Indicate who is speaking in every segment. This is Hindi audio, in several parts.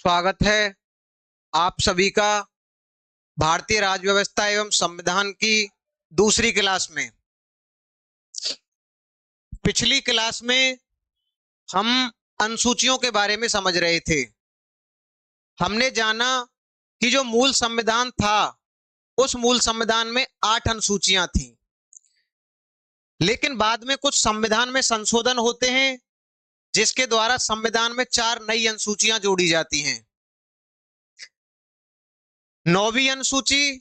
Speaker 1: स्वागत है आप सभी का भारतीय राज्य व्यवस्था एवं संविधान की दूसरी क्लास में। पिछली क्लास में हम अनुसूचियों के बारे में समझ रहे थे। हमने जाना कि जो मूल संविधान था उस मूल संविधान में 8 अनुसूचियां थीं, लेकिन बाद में कुछ संविधान में संशोधन होते हैं जिसके द्वारा संविधान में 4 नई अनुसूचियां जोड़ी जाती हैं। 9वीं अनुसूची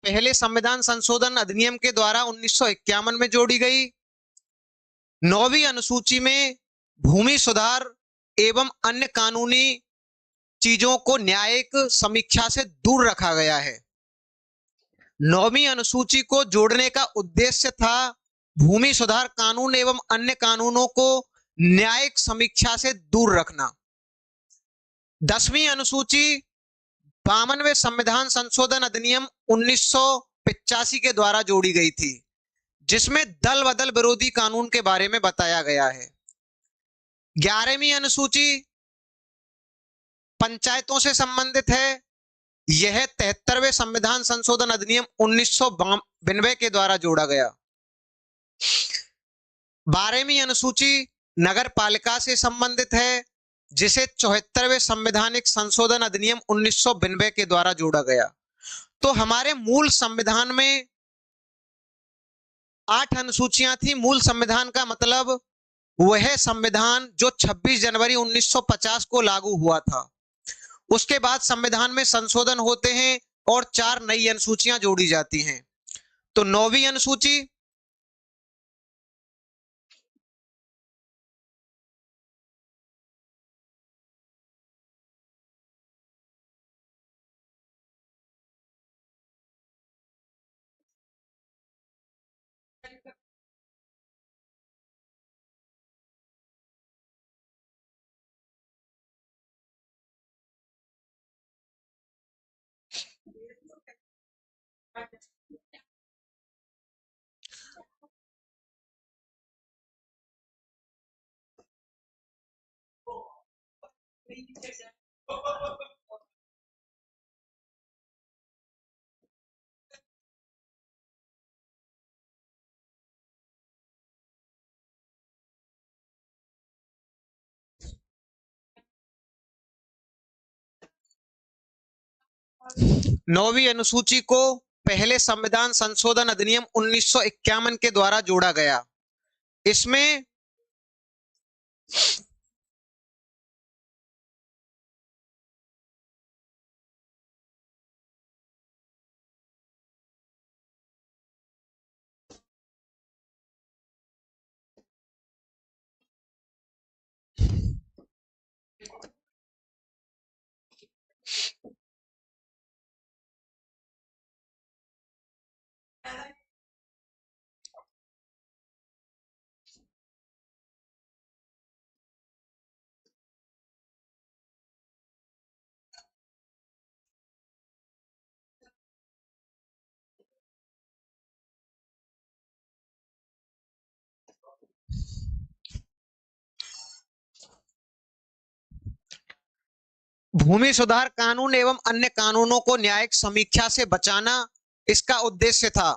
Speaker 1: पहले संविधान संशोधन अधिनियम के द्वारा 1951 में जोड़ी गई। 9वीं अनुसूची में भूमि सुधार एवं अन्य कानूनी चीजों को न्यायिक समीक्षा से दूर रखा गया है। 9वीं अनुसूची को जोड़ने का उद्देश्य था भूमि सुधार कानून एवं अन्य कानूनों को न्यायिक समीक्षा से दूर रखना। 10वीं अनुसूची 52वें संविधान संशोधन अधिनियम 1985 के द्वारा जोड़ी गई थी, जिसमें दल बदल विरोधी कानून के बारे में बताया गया है। 11वीं अनुसूची पंचायतों से संबंधित है। यह 73वें संविधान संशोधन अधिनियम 1992 के द्वारा जोड़ा गया। 12वीं अनुसूची नगर पालिका से संबंधित है, जिसे 74वें संवैधानिक संशोधन अधिनियम 1992 के द्वारा जोड़ा गया। तो हमारे मूल संविधान में 8 अनुसूचियां थी। मूल संविधान का मतलब वह संविधान जो 26 जनवरी 1950 को लागू हुआ था। उसके बाद संविधान में संशोधन होते हैं और 4 नई अनुसूचियां जोड़ी जाती हैं। तो 9वीं अनुसूची नौवीं अनुसूची को पहले संविधान संशोधन अधिनियम 1951 के द्वारा जोड़ा गया। इसमें भूमि सुधार कानून एवं अन्य कानूनों को न्यायिक समीक्षा से बचाना इसका उद्देश्य था।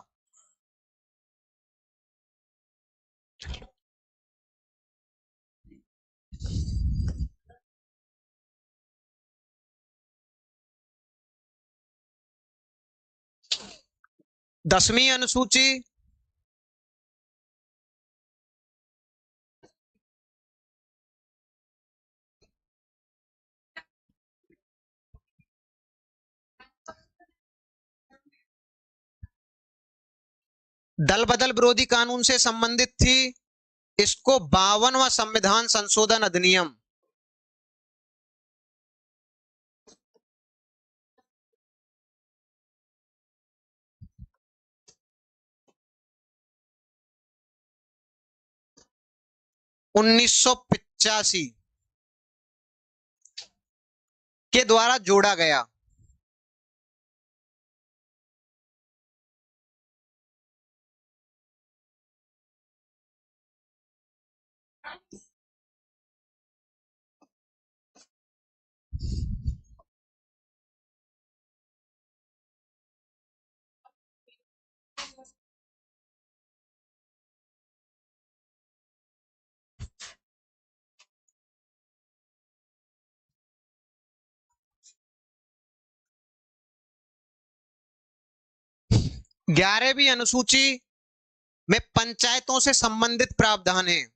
Speaker 1: दसवीं अनुसूची दल बदल विरोधी कानून से संबंधित थी। इसको 52वां संविधान संशोधन अधिनियम 1985 के द्वारा जोड़ा गया। 11वीं अनुसूची में पंचायतों से संबंधित प्रावधान है,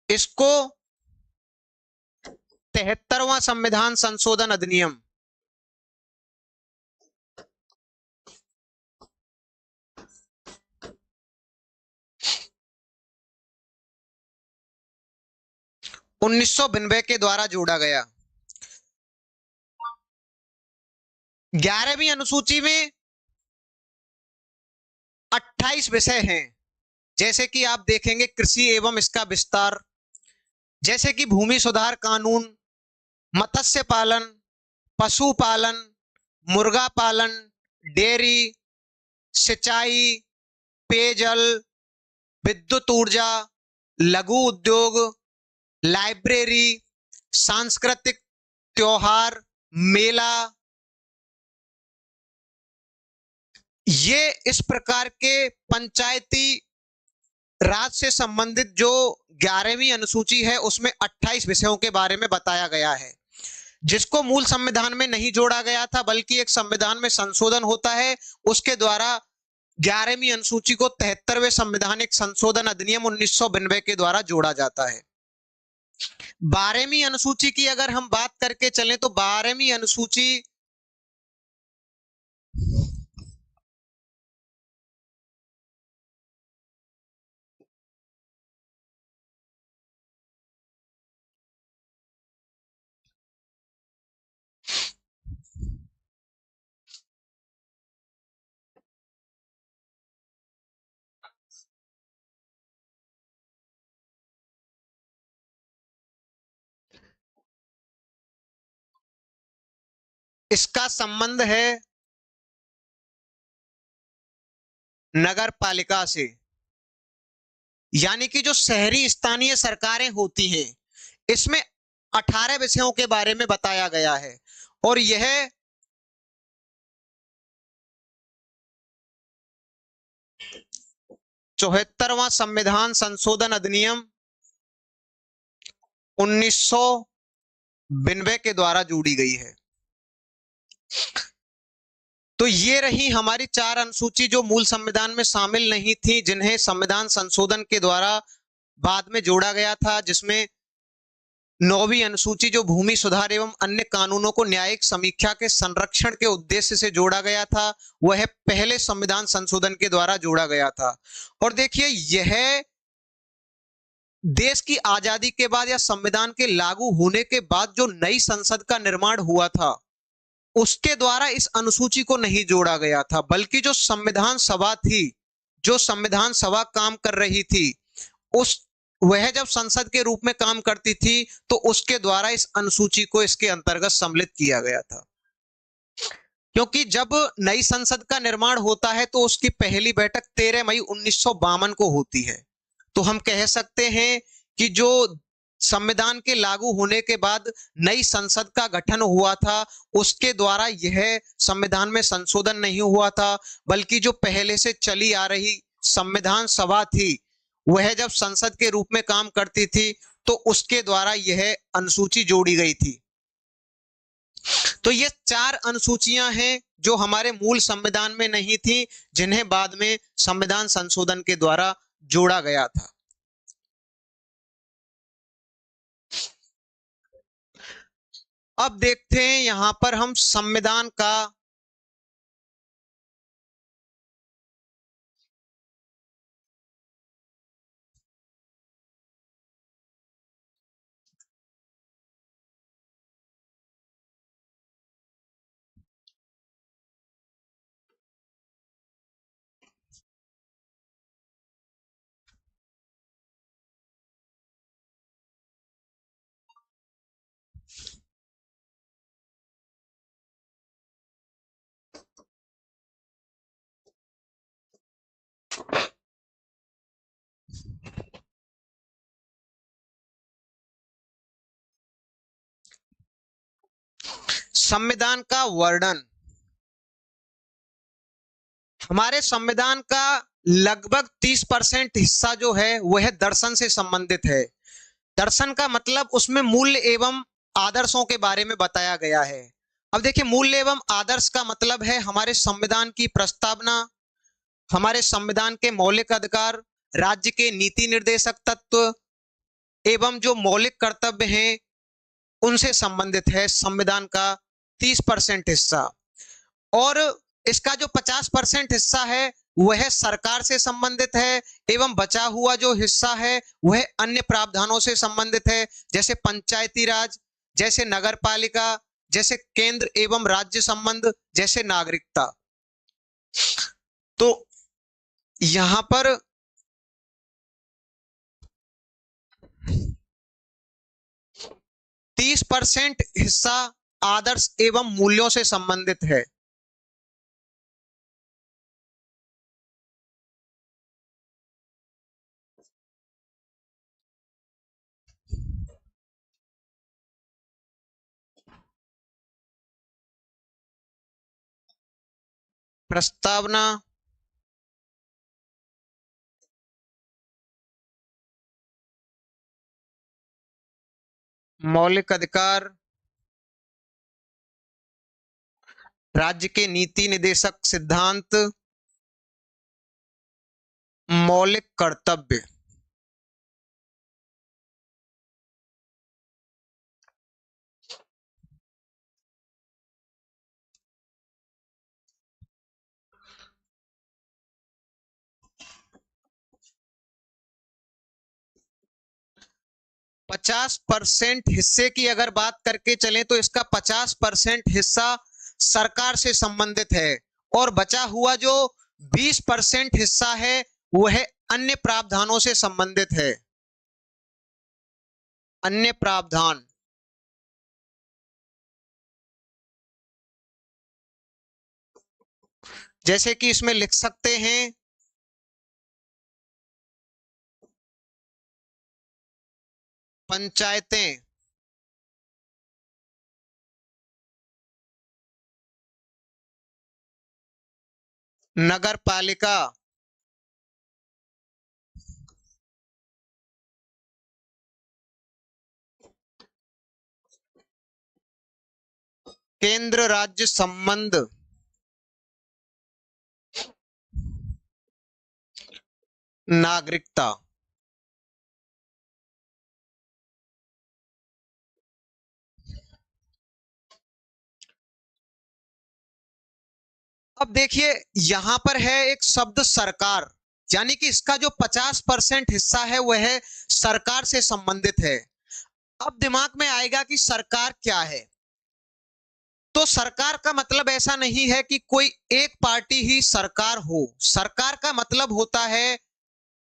Speaker 1: इसको 73वां संविधान संशोधन अधिनियम 1992 के द्वारा जोड़ा गया। 11वीं अनुसूची में 28 विषय हैं, जैसे कि आप देखेंगे कृषि एवं इसका विस्तार, जैसे कि भूमि सुधार कानून, मत्स्य पालन, पशुपालन, मुर्गा पालन, डेयरी, सिंचाई, पेयजल, विद्युत ऊर्जा, लघु उद्योग, लाइब्रेरी, सांस्कृतिक त्योहार, मेला, ये इस प्रकार के पंचायती राज से संबंधित जो 11वीं अनुसूची है उसमें 28 विषयों के बारे में बताया गया है, जिसको मूल संविधान में नहीं जोड़ा गया था, बल्कि एक संविधान में संशोधन होता है, उसके द्वारा 11वीं अनुसूची को 73वें संवैधानिक संशोधन अधिनियम 1992 के द्वारा जोड़ा जाता है। 12वीं अनुसूची की अगर हम बात करके चलें तो 12वीं अनुसूची इसका संबंध है नगर पालिका से, यानी कि जो शहरी स्थानीय सरकारें होती हैं, इसमें 18 विषयों के बारे में बताया गया है, और यह 74वां संविधान संशोधन अधिनियम 1992 के द्वारा जोड़ी गई है। तो ये रही हमारी 4 अनुसूची जो मूल संविधान में शामिल नहीं थी, जिन्हें संविधान संशोधन के द्वारा बाद में जोड़ा गया था, जिसमें 9वीं अनुसूची जो भूमि सुधार एवं अन्य कानूनों को न्यायिक समीक्षा के संरक्षण के उद्देश्य से जोड़ा गया था, वह पहले संविधान संशोधन के द्वारा जोड़ा गया था। और देखिए, यह देश की आजादी के बाद या संविधान के लागू होने के बाद जो नई संसद का निर्माण हुआ था, उसके द्वारा इस अनुसूची को नहीं जोड़ा गया था, बल्कि जो संविधान सभा थी, जो संविधान सभा काम कर रही थी, उस वह जब संसद के रूप में काम करती थी, तो उसके द्वारा इस अनुसूची को इसके अंतर्गत सम्मिलित किया गया था। क्योंकि जब नई संसद का निर्माण होता है तो उसकी पहली बैठक 13 मई 1952 को होती है। तो हम कह सकते हैं कि जो संविधान के लागू होने के बाद नई संसद का गठन हुआ था, उसके द्वारा यह संविधान में संशोधन नहीं हुआ था, बल्कि जो पहले से चली आ रही संविधान सभा थी, वह जब संसद के रूप में काम करती थी, तो उसके द्वारा यह अनुसूची जोड़ी गई थी। तो ये 4 अनुसूचियां हैं जो हमारे मूल संविधान में नहीं थी, जिन्हें बाद में संविधान संशोधन के द्वारा जोड़ा गया था। अब देखते हैं यहां पर हम संविधान का संविधान का वर्णन। हमारे संविधान का लगभग 30% हिस्सा जो है वह दर्शन से संबंधित है। दर्शन का मतलब उसमें मूल्य एवं आदर्शों के बारे में बताया गया है। अब देखिए, मूल्य एवं आदर्श का मतलब है हमारे संविधान की प्रस्तावना, हमारे संविधान के मौलिक अधिकार, राज्य के नीति निर्देशक तत्व एवं जो मौलिक कर्तव्य हैं उनसे संबंधित है संविधान का 30% हिस्सा। और इसका जो 50% हिस्सा है वह सरकार से संबंधित है एवं बचा हुआ जो हिस्सा है वह अन्य प्रावधानों से संबंधित है, जैसे पंचायती राज, जैसे नगर पालिका, जैसे केंद्र एवं राज्य संबंध, जैसे नागरिकता। तो यहां पर 30% हिस्सा आदर्श एवं मूल्यों से संबंधित है। प्रस्तावना, मौलिक अधिकार, राज्य के नीति निदेशक सिद्धांत, मौलिक कर्तव्य। पचास परसेंट हिस्से की अगर बात करके चलें तो इसका 50% हिस्सा सरकार से संबंधित है और बचा हुआ जो 20% हिस्सा है वह अन्य प्रावधानों से संबंधित है। अन्य प्रावधान, जैसे कि इसमें लिख सकते हैं पंचायतें, नगर पालिका, केंद्र राज्य संबंध, नागरिकता। अब देखिए, यहां पर है एक शब्द सरकार, यानी कि इसका जो 50% हिस्सा है वह सरकार से संबंधित है। अब दिमाग में आएगा कि सरकार क्या है। तो सरकार का मतलब ऐसा नहीं है कि कोई एक पार्टी ही सरकार हो। सरकार का मतलब होता है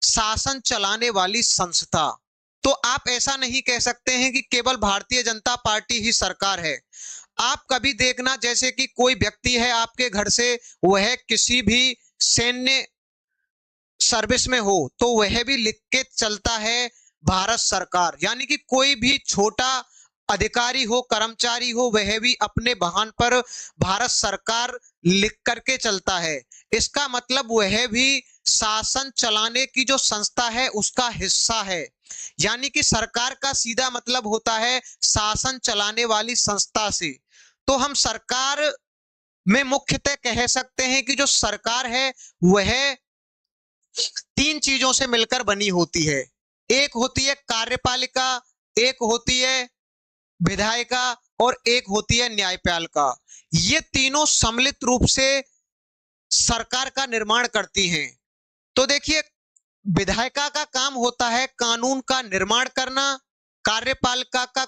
Speaker 1: शासन चलाने वाली संस्था। तो आप ऐसा नहीं कह सकते हैं कि केवल भारतीय जनता पार्टी ही सरकार है। आप कभी देखना, जैसे कि कोई व्यक्ति है आपके घर से, वह किसी भी सैन्य सर्विस में हो तो वह भी लिख के चलता है भारत सरकार, यानी कि कोई भी छोटा अधिकारी हो, कर्मचारी हो, वह भी अपने वाहन पर भारत सरकार लिख करके चलता है। इसका मतलब वह भी शासन चलाने की जो संस्था है उसका हिस्सा है। यानी कि सरकार का सीधा मतलब होता है शासन चलाने वाली संस्था से। तो हम सरकार में मुख्यतः कह सकते हैं कि जो सरकार है वह 3 चीजों से मिलकर बनी होती है। एक होती है कार्यपालिका, एक होती है विधायिका और एक होती है न्यायपालिका। ये तीनों सम्मिलित रूप से सरकार का निर्माण करती हैं। तो देखिए, विधायिका का काम होता है कानून का निर्माण करना, कार्यपालिका का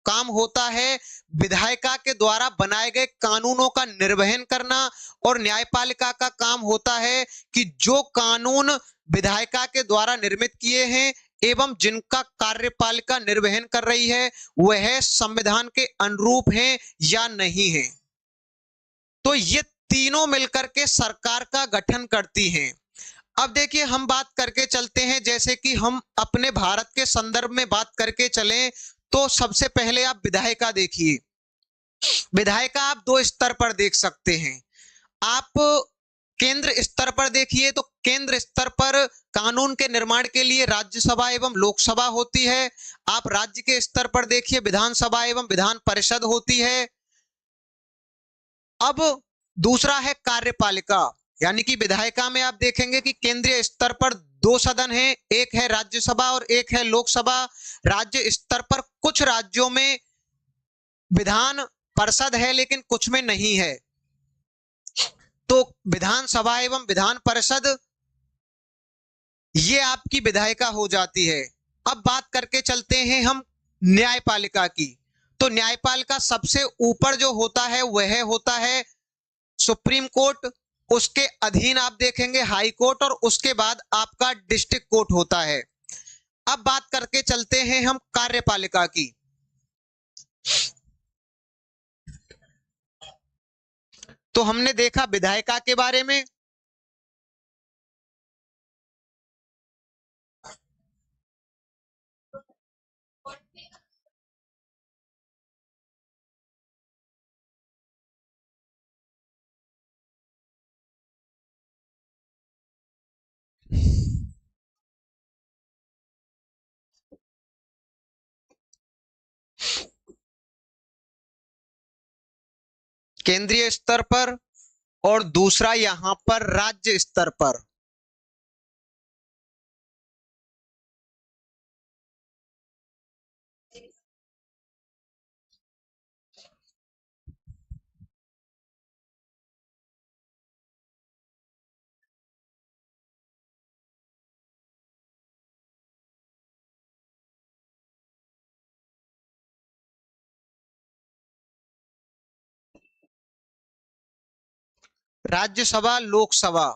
Speaker 1: काम होता है विधायिका के द्वारा बनाए गए कानूनों का निर्वहन करना, और न्यायपालिका का काम होता है कि जो कानून विधायिका के द्वारा निर्मित किए हैं एवं जिनका कार्यपालिका निर्वहन कर रही है वह संविधान के अनुरूप हैं या नहीं है। तो ये तीनों मिलकर के सरकार का गठन करती हैं। अब देखिए, हम बात करके चलते हैं, जैसे कि हम अपने भारत के संदर्भ में बात करके चलें तो सबसे पहले आप विधायिका देखिए। विधायिका आप दो स्तर पर देख सकते हैं। आप केंद्र स्तर पर देखिए तो केंद्र स्तर पर कानून के निर्माण के लिए राज्यसभा एवं लोकसभा होती है। आप राज्य के स्तर पर देखिए विधानसभा एवं विधान परिषद होती है। अब दूसरा है कार्यपालिका, यानी कि विधायिका में आप देखेंगे कि केंद्रीय स्तर पर दो सदन हैं, एक है राज्यसभा और एक है लोकसभा। राज्य स्तर पर कुछ राज्यों में विधान परिषद है लेकिन कुछ में नहीं है, तो विधानसभा एवं विधान परिषद ये आपकी विधायिका हो जाती है। अब बात करके चलते हैं हम न्यायपालिका की। तो न्यायपालिका सबसे ऊपर जो होता है वह होता है सुप्रीम कोर्ट, उसके अधीन आप देखेंगे हाई कोर्ट और उसके बाद आपका डिस्ट्रिक्ट कोर्ट होता है। अब बात करके चलते हैं हम कार्यपालिका की। तो हमने देखा विधायिका के बारे में, केंद्रीय स्तर पर और दूसरा यहां पर राज्य स्तर पर। राज्यसभा लोकसभा।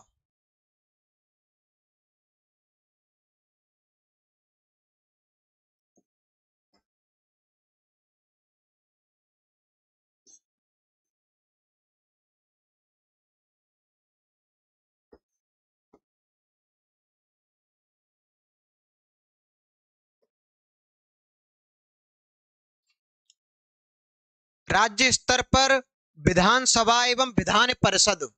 Speaker 1: राज्य स्तर पर विधानसभा एवं विधान परिषद।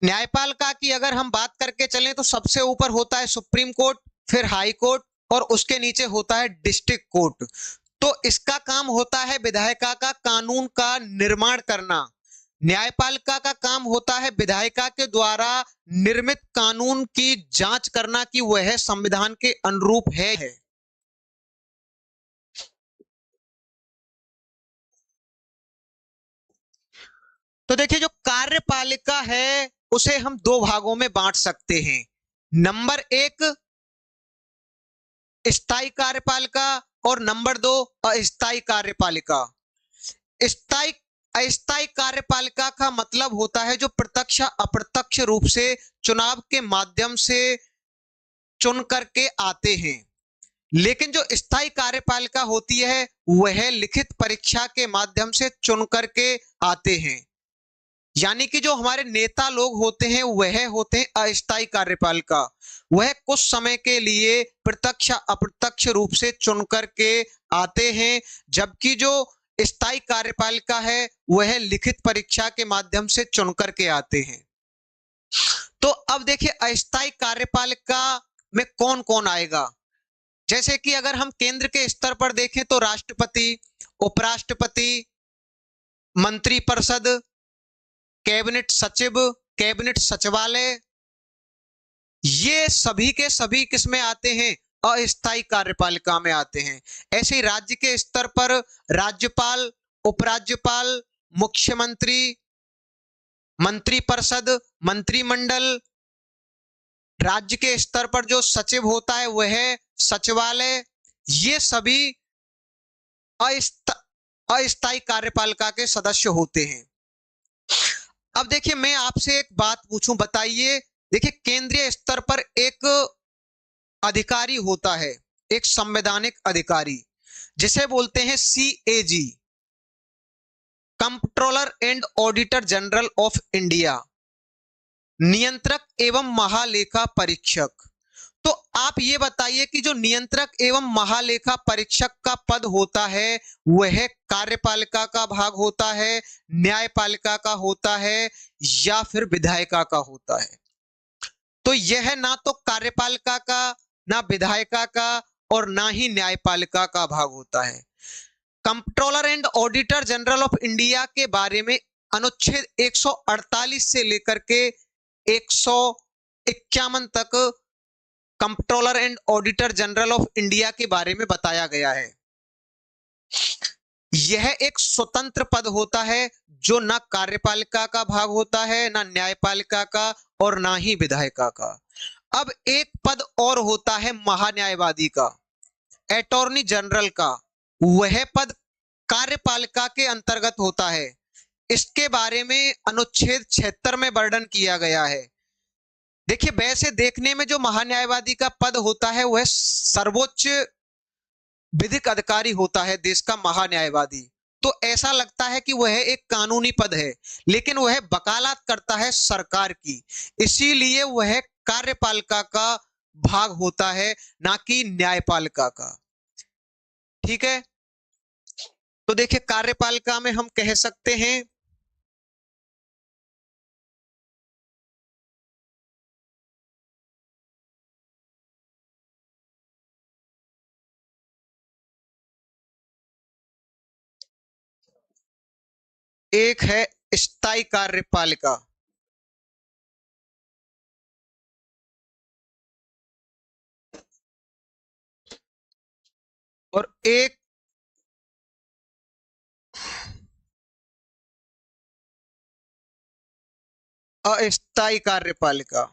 Speaker 1: न्यायपालिका की अगर हम बात करके चलें तो सबसे ऊपर होता है सुप्रीम कोर्ट, फिर हाई कोर्ट और उसके नीचे होता है डिस्ट्रिक्ट कोर्ट। तो इसका काम होता है विधायिका का कानून का निर्माण करना। न्यायपालिका का काम होता है विधायिका के द्वारा निर्मित कानून की जांच करना कि वह संविधान के अनुरूप है। तो देखिए जो कार्यपालिका है उसे हम दो भागों में बांट सकते हैं। नंबर एक स्थायी कार्यपालिका और नंबर दो अस्थायी कार्यपालिका। स्थायी अस्थायी कार्यपालिका का मतलब होता है जो प्रत्यक्ष अप्रत्यक्ष रूप से चुनाव के माध्यम से चुन करके आते हैं, लेकिन जो स्थायी कार्यपालिका होती है वह लिखित परीक्षा के माध्यम से चुन करके आते हैं। यानी कि जो हमारे नेता लोग होते हैं वह होते हैं अस्थायी कार्यपालिका। वह कुछ समय के लिए प्रत्यक्ष अप्रत्यक्ष रूप से चुन करके आते हैं, जबकि जो स्थायी कार्यपालिका है वह लिखित परीक्षा के माध्यम से चुन करके आते हैं। तो अब देखिए अस्थायी कार्यपालिका में कौन कौन आएगा। जैसे कि अगर हम केंद्र के स्तर पर देखें तो राष्ट्रपति, उपराष्ट्रपति, मंत्रिपरिषद, कैबिनेट सचिव, कैबिनेट सचिवालय, ये सभी के सभी किसमें आते हैं, अस्थायी कार्यपालिका में आते हैं। ऐसे ही राज्य के स्तर पर राज्यपाल, उपराज्यपाल, मुख्यमंत्री, मंत्रिपरिषद, मंत्रिमंडल, राज्य के स्तर पर जो सचिव होता है वह सचिवालय, ये सभी अस्थायी कार्यपालिका के सदस्य होते हैं। अब देखिए मैं आपसे एक बात पूछूं, बताइए देखिए, केंद्रीय स्तर पर एक अधिकारी होता है, एक संवैधानिक अधिकारी, जिसे बोलते हैं CAG, comptroller and auditor general of India, नियंत्रक एवं महालेखा परीक्षक। तो आप ये बताइए कि जो नियंत्रक एवं महालेखा परीक्षक का पद होता है, वह कार्यपालिका का भाग होता है, न्यायपालिका का होता है, या फिर विधायिका का होता है? तो यह ना तो कार्यपालिका का, ना विधायिका का, और ना ही न्यायपालिका का भाग होता है। Comptroller and auditor general of India के बारे में अनुच्छेद 148 से लेकर के 151 तक comptroller and auditor general of India के बारे में बताया गया है। यह एक स्वतंत्र पद होता है, जो ना कार्यपालिका का भाग होता है, ना न्यायपालिका का, और ना ही विधायिका का। अब एक पद और होता है महान्यायवादी का, अटॉर्नी जनरल का। वह पद कार्यपालिका के अंतर्गत होता है। इसके बारे में अनुच्छेद 76 में वर्णन किया गया है। देखिए, वैसे देखने में जो महान्यायवादी का पद होता है, वह सर्वोच्च विधिक अधिकारी होता है देश का महान्यायवादी। तो ऐसा लगता है कि वह एक कानूनी पद है, लेकिन वह वकालत करता है सरकार की, इसीलिए वह कार्यपालिका का भाग होता है, ना कि न्यायपालिका का। ठीक है, तो देखिए, कार्यपालिका में हम कह सकते हैं एक है स्थायी कार्यपालिका, और एक अस्थायी कार्यपालिका।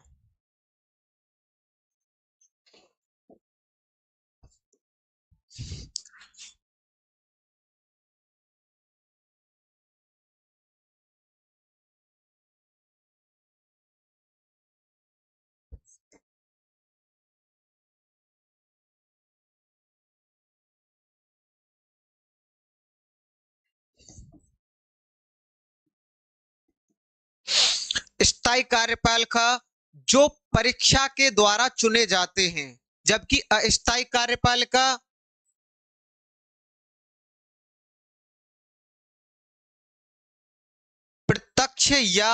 Speaker 1: स्थायी कार्यपालिका जो परीक्षा के द्वारा चुने जाते हैं, जबकि अस्थायी कार्यपालिका प्रत्यक्ष या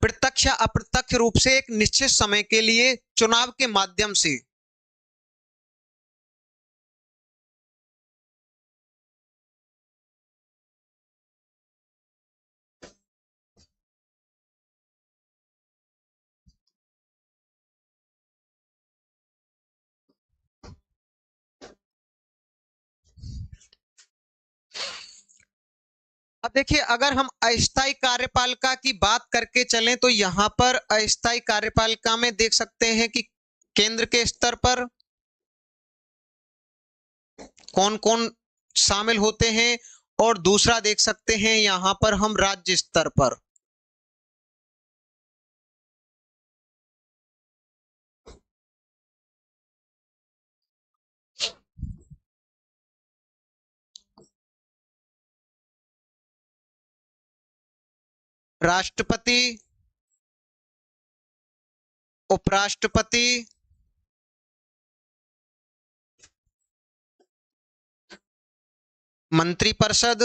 Speaker 1: प्रत्यक्ष या अप्रत्यक्ष रूप से एक निश्चित समय के लिए चुनाव के माध्यम से अब देखिए, अगर हम अस्थायी कार्यपालिका की बात करके चलें, तो यहां पर अस्थायी कार्यपालिका में देख सकते हैं कि केंद्र के स्तर पर कौन कौन शामिल होते हैं, और दूसरा देख सकते हैं यहां पर हम राज्य स्तर पर। राष्ट्रपति, उपराष्ट्रपति, मंत्रिपरिषद,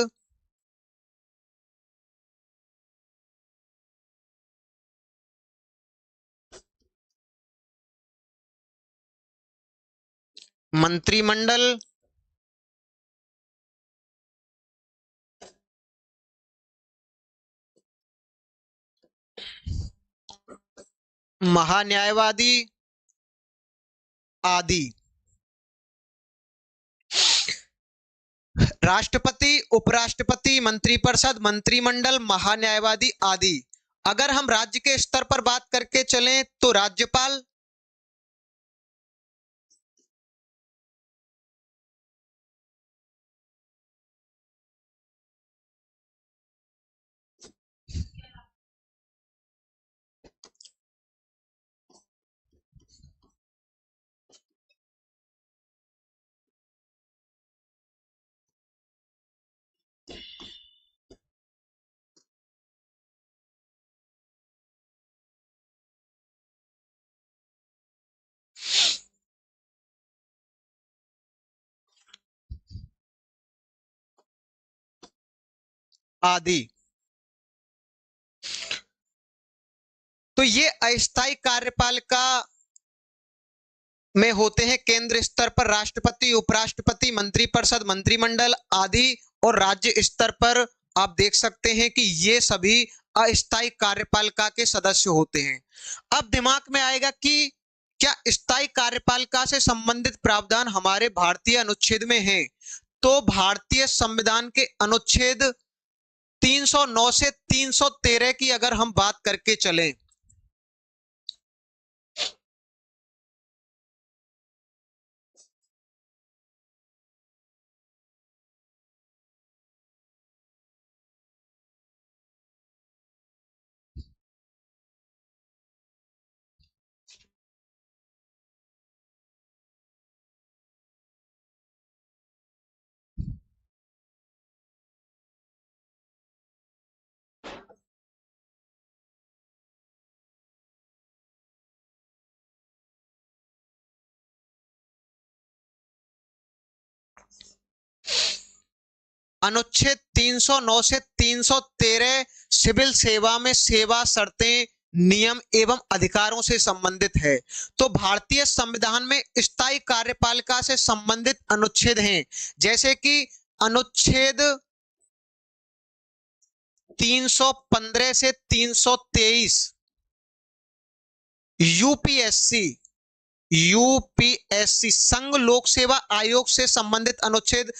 Speaker 1: मंत्रिमंडल महान्यायवादी आदि। राष्ट्रपति, उपराष्ट्रपति, मंत्रिपरिषद, मंत्रिमंडल, महान्यायवादी आदि। अगर हम राज्य के स्तर पर बात करके चलें तो राज्यपाल, आदि। तो ये अस्थायी कार्यपालिका में होते हैं केंद्र स्तर पर राष्ट्रपति, उपराष्ट्रपति, मंत्रिपरिषद, मंत्रिमंडल आदि, और राज्य स्तर पर आप देख सकते हैं कि ये सभी अस्थायी कार्यपालिका के सदस्य होते हैं। अब दिमाग में आएगा कि क्या स्थायी कार्यपालिका से संबंधित प्रावधान हमारे भारतीय अनुच्छेद में है? तो भारतीय संविधान के अनुच्छेद 309 से 313 की अगर हम बात करके चलें, अनुच्छेद 309 से 313 सिविल सेवा में सेवा शर्तें, नियम एवं अधिकारों से संबंधित है। तो भारतीय संविधान में स्थायी कार्यपालिका से संबंधित अनुच्छेद हैं, जैसे कि अनुच्छेद 315 से 323 यूपीएससी, यूपीएससी संघ लोक सेवा आयोग से संबंधित अनुच्छेद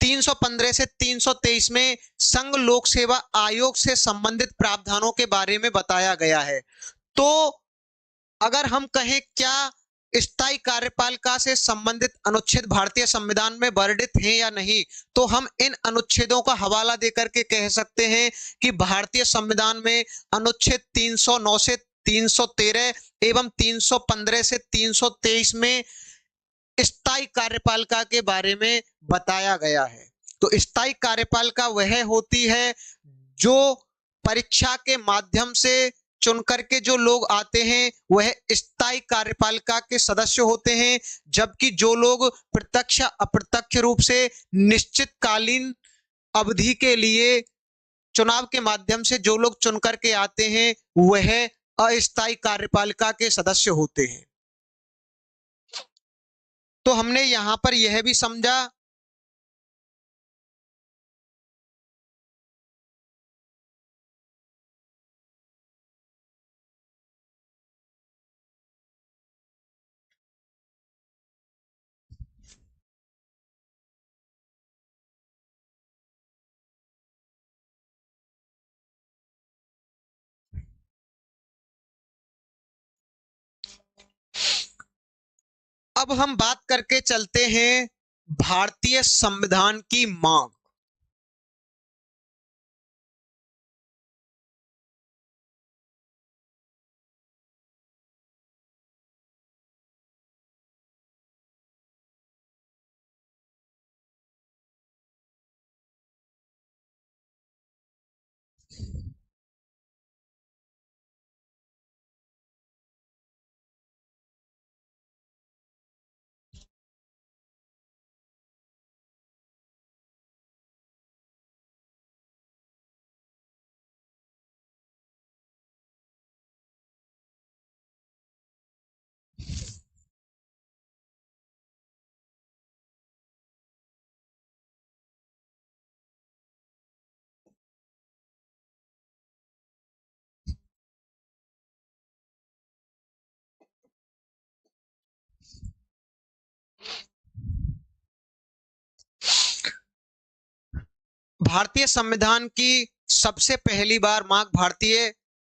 Speaker 1: 315 से 323 में संघ लोक सेवा आयोग से संबंधित प्रावधानों के बारे में बताया गया है। तो अगर हम कहें क्या स्थायी कार्यपालिका से संबंधित अनुच्छेद भारतीय संविधान में वर्णित हैं या नहीं, तो हम इन अनुच्छेदों का हवाला देकर के कह सकते हैं कि भारतीय संविधान में अनुच्छेद 309 से 313 एवं 315 से 323 में स्थायी कार्यपालिका के बारे में बताया गया है। तो स्थायी कार्यपालिका वह होती है जो परीक्षा के माध्यम से चुन करके जो लोग आते हैं वह स्थायी कार्यपालिका के सदस्य होते हैं, जबकि जो लोग प्रत्यक्ष अप्रत्यक्ष रूप से निश्चित कालीन अवधि के लिए चुनाव के माध्यम से जो लोग चुन करके आते हैं वह अस्थायी कार्यपालिका के सदस्य होते हैं। तो हमने यहां पर यह भी समझा अब हम बात करके चलते हैं भारतीय संविधान की मांग। भारतीय संविधान की सबसे पहली बार मांग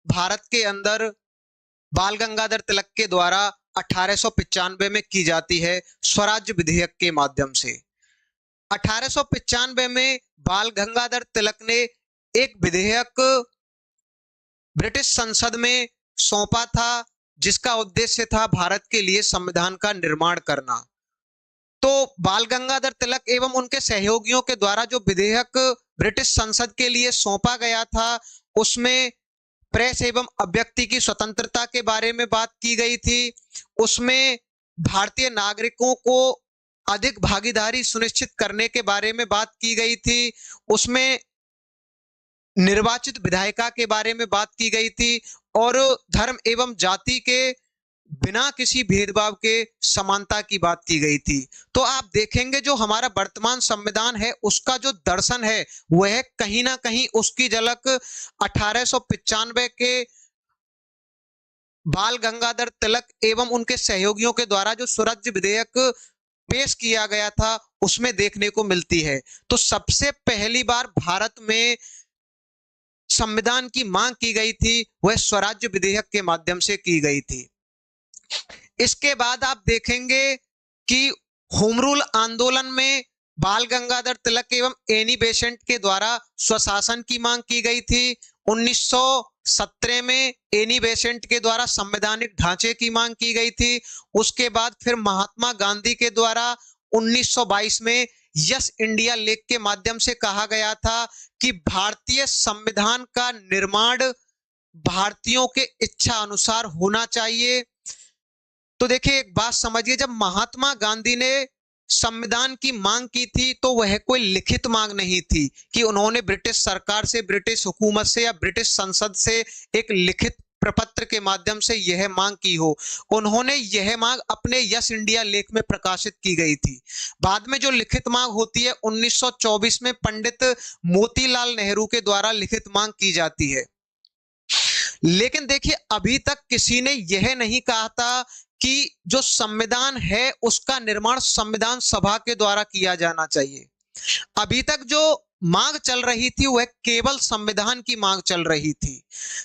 Speaker 1: भारत के अंदर बाल गंगाधर तिलक के द्वारा 1895 में की जाती है स्वराज्य विधेयक के माध्यम से। 1895 में बाल गंगाधर तिलक ने एक विधेयक ब्रिटिश संसद में सौंपा था, जिसका उद्देश्य था भारत के लिए संविधान का निर्माण करना। तो बाल गंगाधर तिलक एवं उनके सहयोगियों के द्वारा जो विधेयक ब्रिटिश संसद के लिए सौंपा गया था, उसमें प्रेस एवं अभिव्यक्ति की स्वतंत्रता के बारे में बात की गई थी। उसमें भारतीय नागरिकों को अधिक भागीदारी सुनिश्चित करने के बारे में बात की गई थी। उसमें निर्वाचित विधायिका के बारे में बात की गई थी और धर्म एवं जाति के बिना किसी भेदभाव के समानता की बात की गई थी। तो आप देखेंगे जो हमारा वर्तमान संविधान है, उसका जो दर्शन है वह कहीं ना कहीं उसकी झलक 1895 के बाल गंगाधर तिलक एवं उनके सहयोगियों के द्वारा जो स्वराज्य विधेयक पेश किया गया था उसमें देखने को मिलती है। तो सबसे पहली बार भारत में संविधान की मांग की गई थी, वह स्वराज्य विधेयक के माध्यम से की गई थी। इसके बाद आप देखेंगे कि होम रूल आंदोलन में बाल गंगाधर तिलक एवं एनी बेसेंट के द्वारा स्वशासन की मांग की गई थी। 1917 में एनी बेसेंट के द्वारा संवैधानिक ढांचे की मांग की गई थी। उसके बाद फिर महात्मा गांधी के द्वारा 1922 में यस इंडिया लेख के माध्यम से कहा गया था कि भारतीय संविधान का निर्माण भारतीयों के इच्छा अनुसार होना चाहिए। तो देखिए एक बात समझिए, जब महात्मा गांधी ने संविधान की मांग की थी तो वह कोई लिखित मांग नहीं थी कि उन्होंने ब्रिटिश सरकार से, ब्रिटिश हुकूमत से या ब्रिटिश संसद से एक लिखित प्रपत्र के माध्यम से यह मांग की हो। उन्होंने यह मांग अपने यस इंडिया लेख में प्रकाशित की गई थी। बाद में जो लिखित मांग होती है 1924 में पंडित मोतीलाल नेहरू के द्वारा लिखित मांग की जाती है। लेकिन देखिए अभी तक किसी ने यह नहीं कहा था कि जो संविधान है उसका निर्माण संविधान सभा के द्वारा किया जाना चाहिए। अभी तक जो मांग चल रही थी वह केवल संविधान की मांग चल रही थी।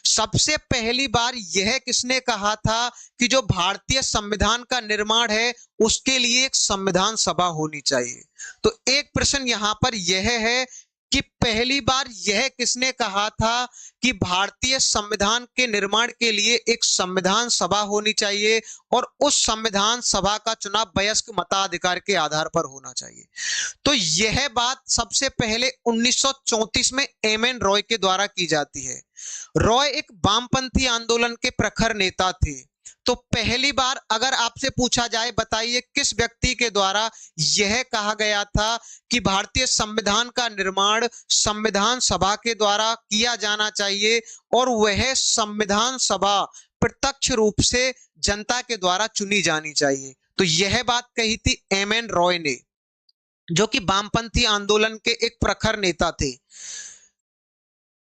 Speaker 1: सबसे पहली बार यह किसने कहा था कि जो भारतीय संविधान का निर्माण है उसके लिए एक संविधान सभा होनी चाहिए। तो एक प्रश्न यहां पर यह है कि पहली बार यह किसने कहा था कि भारतीय संविधान के निर्माण के लिए एक संविधान सभा होनी चाहिए और उस संविधान सभा का चुनाव वयस्क मताधिकार के आधार पर होना चाहिए। तो यह बात सबसे पहले 1934 में एम.एन. रॉय के द्वारा की जाती है। रॉय एक वामपंथी आंदोलन के प्रखर नेता थे। तो पहली बार अगर आपसे पूछा जाए, बताइए किस व्यक्ति के द्वारा यह कहा गया था कि भारतीय संविधान का निर्माण संविधान सभा के द्वारा किया जाना चाहिए और वह संविधान सभा प्रत्यक्ष रूप से जनता के द्वारा चुनी जानी चाहिए। तो यह बात कही थी एम.एन. रॉय ने, जो कि वामपंथी आंदोलन के एक प्रखर नेता थे।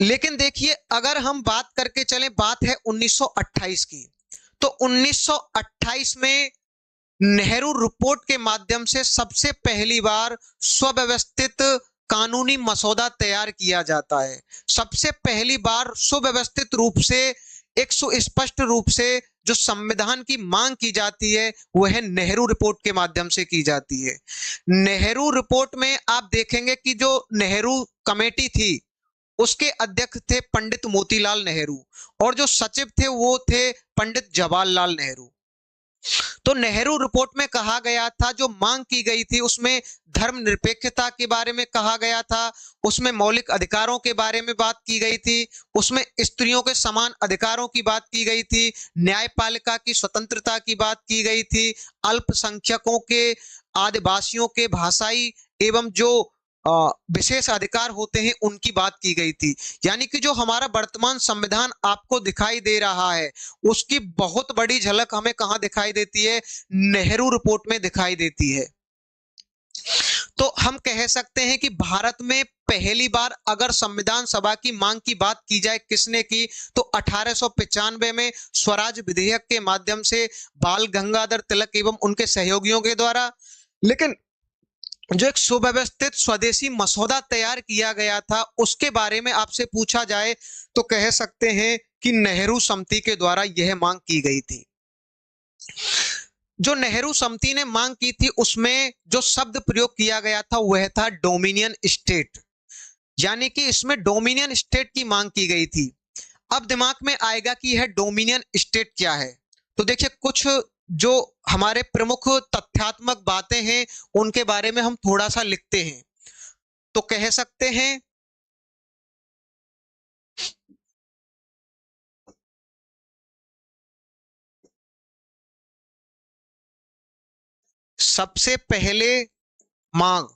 Speaker 1: लेकिन देखिए अगर हम बात करके चलें, बात है 1928 की, तो 1928 में नेहरू रिपोर्ट के माध्यम से सबसे पहली बार सुव्यवस्थित कानूनी मसौदा तैयार किया जाता है। सबसे पहली बार सुव्यवस्थित रूप से, एक सुस्पष्ट रूप से जो संविधान की मांग की जाती है वह नेहरू रिपोर्ट के माध्यम से की जाती है। नेहरू रिपोर्ट में आप देखेंगे कि जो नेहरू कमेटी थी उसके अध्यक्ष थे पंडित मोतीलाल नेहरू और जो सचिव थे वो थे पंडित जवाहरलाल नेहरू। तो नेहरू रिपोर्ट में कहा गया था, जो मांग की गई थी उसमें धर्मनिरपेक्षता के बारे में कहा गया था, उसमें मौलिक अधिकारों के बारे में बात की गई थी, उसमें स्त्रियों के समान अधिकारों की बात की गई थी, न्यायपालिका की स्वतंत्रता की बात की गई थी, अल्पसंख्यकों के, आदिवासियों के भाषाई एवं जो विशेष अधिकार होते हैं उनकी बात की गई थी। यानी कि जो हमारा वर्तमान संविधान आपको दिखाई दे रहा है उसकी बहुत बड़ी झलक हमें कहां दिखाई देती है? नेहरू रिपोर्ट में दिखाई देती है। तो हम कह सकते हैं कि भारत में पहली बार अगर संविधान सभा की मांग की बात की जाए किसने की, तो 1895 में स्वराज विधेयक के माध्यम से बाल गंगाधर तिलक एवं उनके सहयोगियों के द्वारा। लेकिन जो एक सुव्यवस्थित स्वदेशी मसौदा तैयार किया गया था, उसके बारे में आपसे पूछा जाए तो कह सकते हैं कि नेहरू समिति के द्वारा यह मांग की गई थी। जो नेहरू समिति ने मांग की थी, उसमें जो शब्द प्रयोग किया गया था वह था डोमिनियन स्टेट, यानी कि इसमें डोमिनियन स्टेट की मांग की गई थी। अब दिमाग में आएगा कि यह डोमिनियन स्टेट क्या है। तो देखिए, कुछ जो हमारे प्रमुख तथ्यात्मक बातें हैं उनके बारे में हम थोड़ा सा लिखते हैं। तो कह सकते हैं, सबसे पहले मांग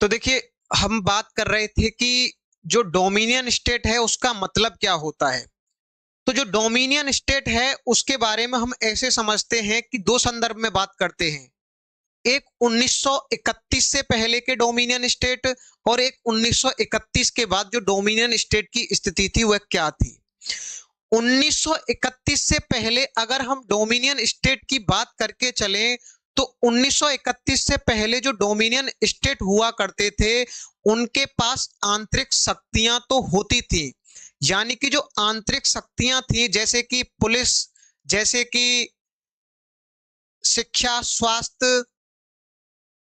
Speaker 1: तो देखिए, हम बात कर रहे थे कि जो डोमिनियन स्टेट है उसका मतलब क्या होता है। तो जो डोमिनियन स्टेट है उसके बारे में हम ऐसे समझते हैं कि दो संदर्भ में बात करते हैं। एक 1931 से पहले के डोमिनियन स्टेट, और एक 1931 के बाद जो डोमिनियन स्टेट की स्थिति थी वह क्या थी। 1931 से पहले अगर हम डोमिनियन स्टेट की बात करके चलें, तो 1931 से पहले जो डोमिनियन स्टेट हुआ करते थे उनके पास आंतरिक शक्तियां तो होती थी, यानी कि जो आंतरिक शक्तियां थी, जैसे कि पुलिस, जैसे कि शिक्षा, स्वास्थ्य,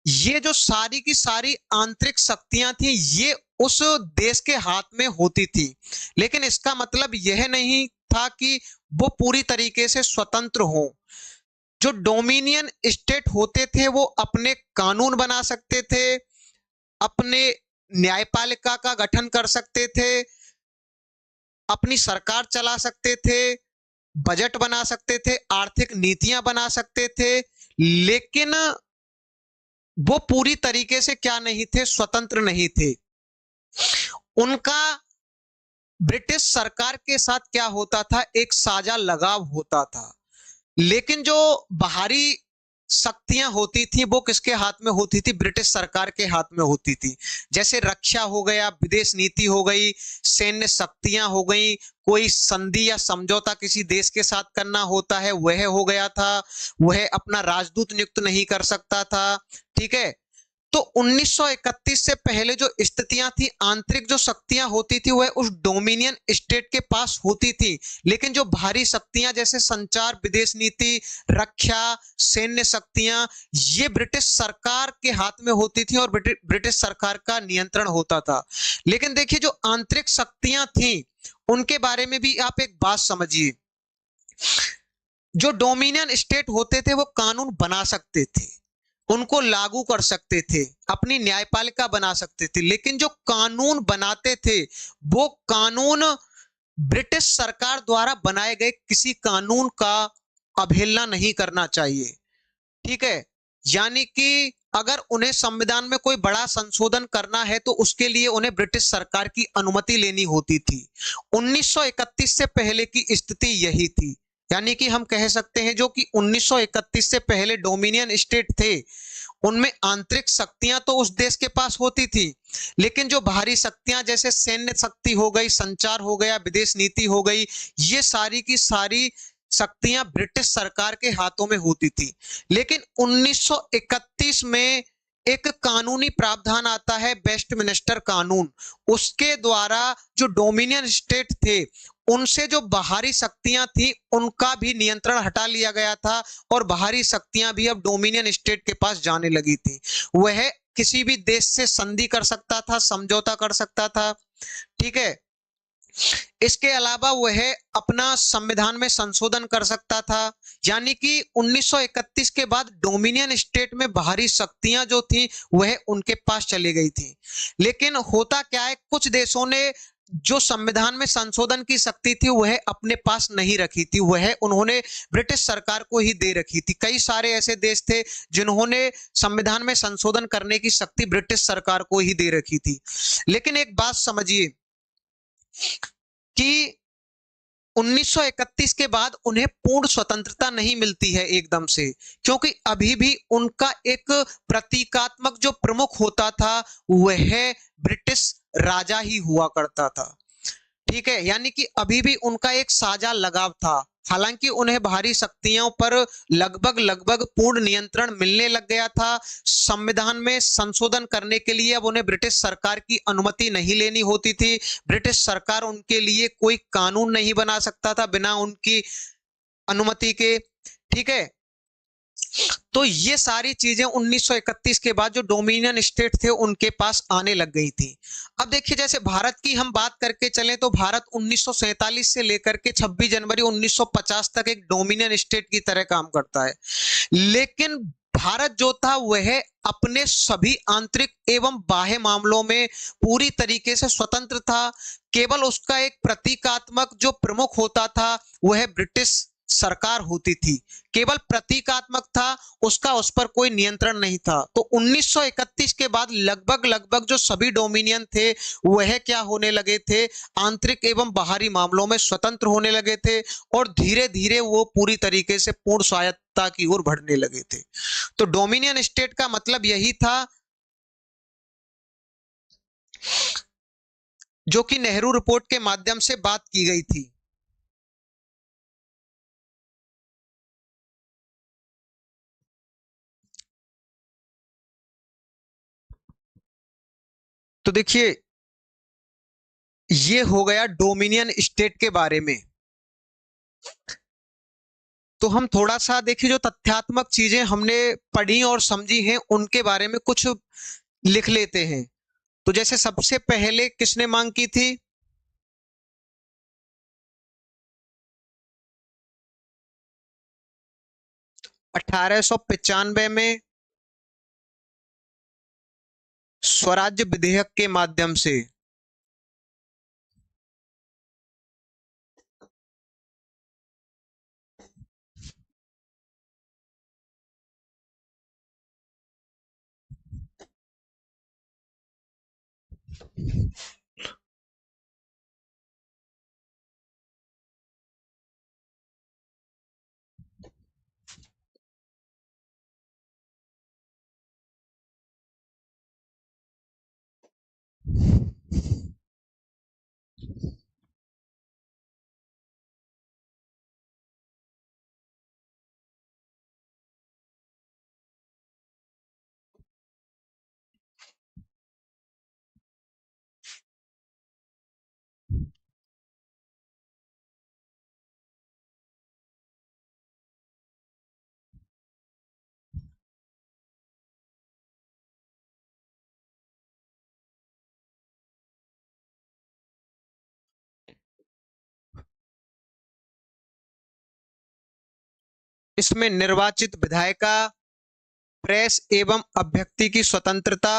Speaker 1: ये जो सारी की सारी आंतरिक शक्तियां थी ये उस देश के हाथ में होती थी। लेकिन इसका मतलब यह नहीं था कि वो पूरी तरीके से स्वतंत्र हो। जो डोमिनियन स्टेट होते थे वो अपने कानून बना सकते थे, अपने न्यायपालिका का गठन कर सकते थे, अपनी सरकार चला सकते थे, बजट बना सकते थे, आर्थिक नीतियां बना सकते थे, लेकिन वो पूरी तरीके से क्या नहीं थे, स्वतंत्र नहीं थे। उनका ब्रिटिश सरकार के साथ क्या होता था, एक साझा लगाव होता था। लेकिन जो बाहरी शक्तियां होती थी वो किसके हाथ में होती थी? ब्रिटिश सरकार के हाथ में होती थी। जैसे रक्षा हो गया, विदेश नीति हो गई, सैन्य शक्तियां हो गई, कोई संधि या समझौता किसी देश के साथ करना होता है वह हो गया था, वह अपना राजदूत नियुक्त नहीं कर सकता था। ठीक है, तो 1931 से पहले जो स्थितियां थी, आंतरिक जो शक्तियां होती थी वह उस डोमिनियन स्टेट के पास होती थी, लेकिन जो बाहरी शक्तियां जैसे संचार, विदेश नीति, रक्षा, सैन्य शक्तियां, ये ब्रिटिश सरकार के हाथ में होती थी और ब्रिटिश सरकार का नियंत्रण होता था। लेकिन देखिए, जो आंतरिक शक्तियां थी उनके बारे में भी आप एक बात समझिए। जो डोमिनियन स्टेट होते थे वो कानून बना सकते थे, उनको लागू कर सकते थे, अपनी न्यायपालिका बना सकते थे, लेकिन जो कानून बनाते थे वो कानून ब्रिटिश सरकार द्वारा बनाए गए किसी कानून का अवहेलना नहीं करना चाहिए। ठीक है, यानी कि अगर उन्हें संविधान में कोई बड़ा संशोधन करना है तो उसके लिए उन्हें ब्रिटिश सरकार की अनुमति लेनी होती थी। 1931 से पहले की स्थिति यही थी, यानी कि हम कह सकते हैं जो कि 1931 से पहले डोमिनियन स्टेट थे उनमें आंतरिक शक्तियां तो उस देश के पास होती थी, लेकिन जो बाहरी शक्तियां जैसे सैन्य शक्ति हो गई, संचार हो गया, विदेश नीति हो गई, ये सारी की सारी शक्तियां ब्रिटिश सरकार के हाथों में होती थी। लेकिन 1931 में एक कानूनी प्रावधान आता है, वेस्टमिनिस्टर कानून। उसके द्वारा जो डोमिनियन स्टेट थे उनसे जो बाहरी शक्तियां थी उनका भी नियंत्रण हटा लिया गया था और बाहरी शक्तियां भी अब डोमिनियन स्टेट के पास जाने लगी थी। वह किसी भी देश से संधि कर सकता था, समझौता कर सकता था। ठीक है, इसके अलावा वह अपना संविधान में संशोधन कर सकता था। यानी कि 1931 के बाद डोमिनियन स्टेट में बाहरी शक्तियां जो थी वह उनके पास चली गई थी। लेकिन होता क्या है, कुछ देशों ने जो संविधान में संशोधन की शक्ति थी वह अपने पास नहीं रखी थी, वह उन्होंने ब्रिटिश सरकार को ही दे रखी थी। कई सारे ऐसे देश थे जिन्होंने संविधान में संशोधन करने की शक्ति ब्रिटिश सरकार को ही दे रखी थी। लेकिन एक बात समझिए कि 1931 के बाद उन्हें पूर्ण स्वतंत्रता नहीं मिलती है एकदम से, क्योंकि अभी भी उनका एक प्रतीकात्मक जो प्रमुख होता था वह ब्रिटिश राजा ही हुआ करता था। ठीक है, यानी कि अभी भी उनका एक साझा लगाव था। हालांकि उन्हें बाहरी शक्तियों पर लगभग लगभग पूर्ण नियंत्रण मिलने लग गया था। संविधान में संशोधन करने के लिए अब उन्हें ब्रिटिश सरकार की अनुमति नहीं लेनी होती थी। ब्रिटिश सरकार उनके लिए कोई कानून नहीं बना सकता था बिना उनकी अनुमति के। ठीक है, तो ये सारी चीजें 1931 के बाद जो डोमिनियन स्टेट थे उनके पास आने लग गई थी। अब देखिए, जैसे भारत की हम बात करके चले तो भारत 1947 से लेकर के 26 जनवरी 1950 तक एक डोमिनियन स्टेट की तरह काम करता है। लेकिन भारत जो था वह अपने सभी आंतरिक एवं बाह्य मामलों में पूरी तरीके से स्वतंत्र था। केवल उसका एक प्रतीकात्मक जो प्रमुख होता था वह ब्रिटिश सरकार होती थी, केवल प्रतीकात्मक था, उसका उस पर कोई नियंत्रण नहीं था। तो 1931 के बाद लगभग लगभग जो सभी डोमिनियन थे वह क्या होने लगे थे, आंतरिक एवं बाहरी मामलों में स्वतंत्र होने लगे थे और धीरे धीरे वो पूरी तरीके से पूर्ण स्वायत्तता की ओर बढ़ने लगे थे। तो डोमिनियन स्टेट का मतलब यही था जो कि नेहरू रिपोर्ट के माध्यम से बात की गई थी। तो देखिए, ये हो गया डोमिनियन स्टेट के बारे में। तो हम थोड़ा सा देखिए, जो तथ्यात्मक चीजें हमने पढ़ी और समझी हैं उनके बारे में कुछ लिख लेते हैं। तो जैसे सबसे पहले किसने मांग की थी? 1895 में स्वराज्य विधेयक के माध्यम से। इसमें निर्वाचित विधायिका, प्रेस एवं अभ्यर्थी की स्वतंत्रता,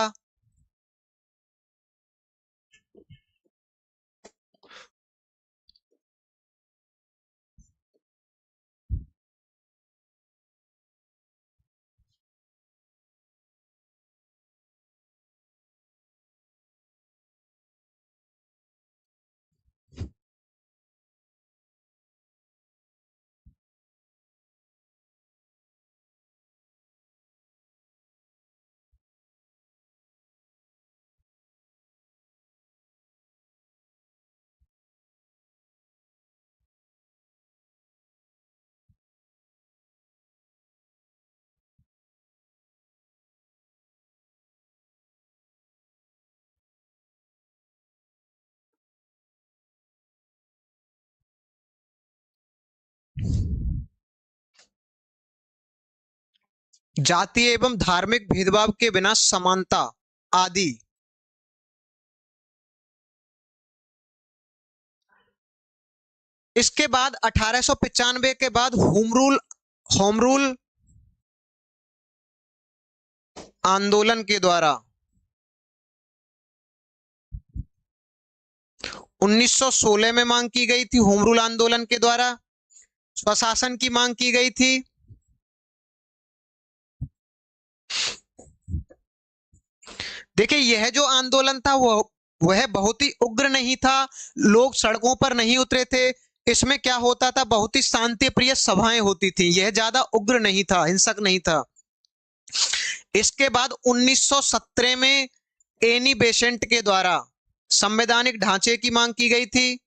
Speaker 1: जातीय एवं धार्मिक भेदभाव के बिना समानता आदि। इसके बाद 1895 के बाद होम रूल आंदोलन के द्वारा 1916 में मांग की गई थी, होम रूल आंदोलन के द्वारा स्वशासन की मांग की गई थी। देखिए, यह जो आंदोलन था वह बहुत ही उग्र नहीं था, लोग सड़कों पर नहीं उतरे थे। इसमें क्या होता था, बहुत ही शांति प्रिय सभाएं होती थी, यह ज्यादा उग्र नहीं था, हिंसक नहीं था। इसके बाद 1917 में एनी बेसेंट के द्वारा संवैधानिक ढांचे की मांग की गई थी।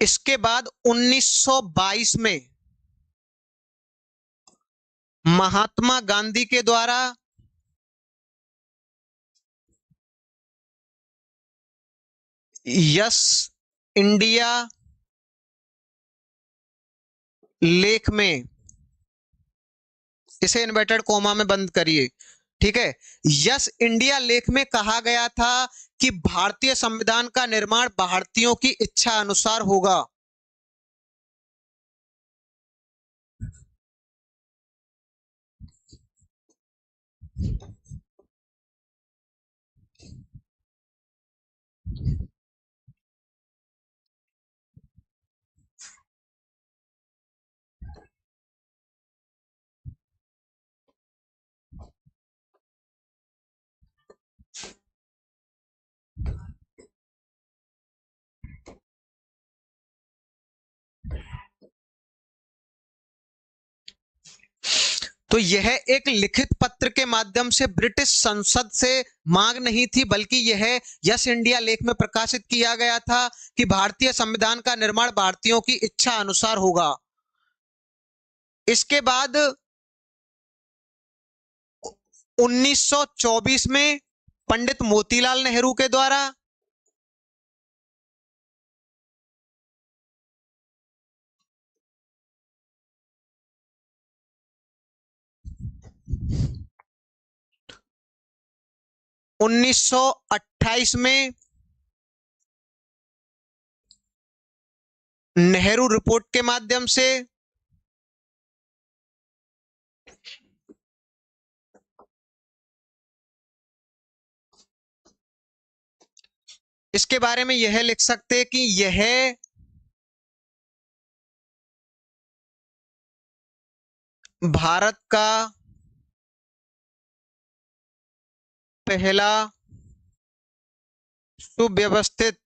Speaker 1: इसके बाद 1922 में महात्मा गांधी के द्वारा यस इंडिया लेख में, इसे इन्वर्टेड कोमा में बंद करिए, ठीक है। यस इंडिया लेख में कहा गया था कि भारतीय संविधान का निर्माण भारतीयों की इच्छा अनुसार होगा। तो यह एक लिखित पत्र के माध्यम से ब्रिटिश संसद से मांग नहीं थी, बल्कि यह यस इंडिया लेख में प्रकाशित किया गया था कि भारतीय संविधान का निर्माण भारतीयों की इच्छा अनुसार होगा। इसके बाद 1924 में पंडित मोतीलाल नेहरू के द्वारा उन्नीस सौ 28 में नेहरू रिपोर्ट के माध्यम से इसके बारे में यह लिख सकते हैं कि यह भारत का पहला सुव्यवस्थित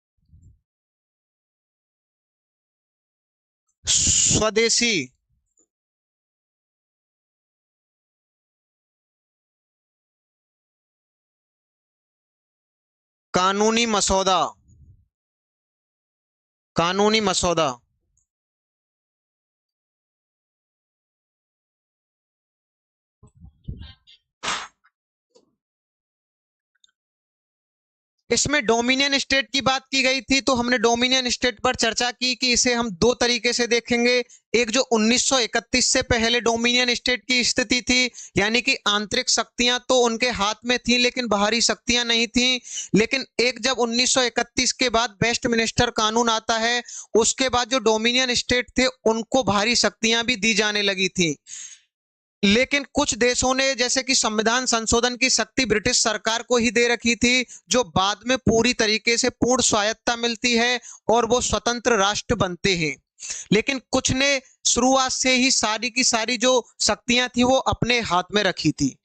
Speaker 1: स्वदेशी कानूनी मसौदा कानूनी मसौदा इसमें डोमिनियन स्टेट की बात की गई थी, तो हमने डोमिनियन स्टेट पर चर्चा की कि इसे हम दो तरीके से देखेंगे। एक जो 1931 से पहले डोमिनियन स्टेट की स्थिति थी, यानी कि आंतरिक शक्तियां तो उनके हाथ में थी लेकिन बाहरी शक्तियां नहीं थी। लेकिन एक जब 1931 के बाद वेस्टमिनिस्टर कानून आता है, उसके बाद जो डोमिनियन स्टेट थे उनको बाहरी शक्तियां भी दी जाने लगी थी। लेकिन कुछ देशों ने जैसे कि संविधान संशोधन की शक्ति ब्रिटिश सरकार को ही दे रखी थी, जो बाद में पूरी तरीके से पूर्ण स्वायत्तता मिलती है और वो स्वतंत्र राष्ट्र बनते हैं। लेकिन कुछ ने शुरुआत से ही सारी की सारी जो शक्तियां थी वो अपने हाथ में रखी थी।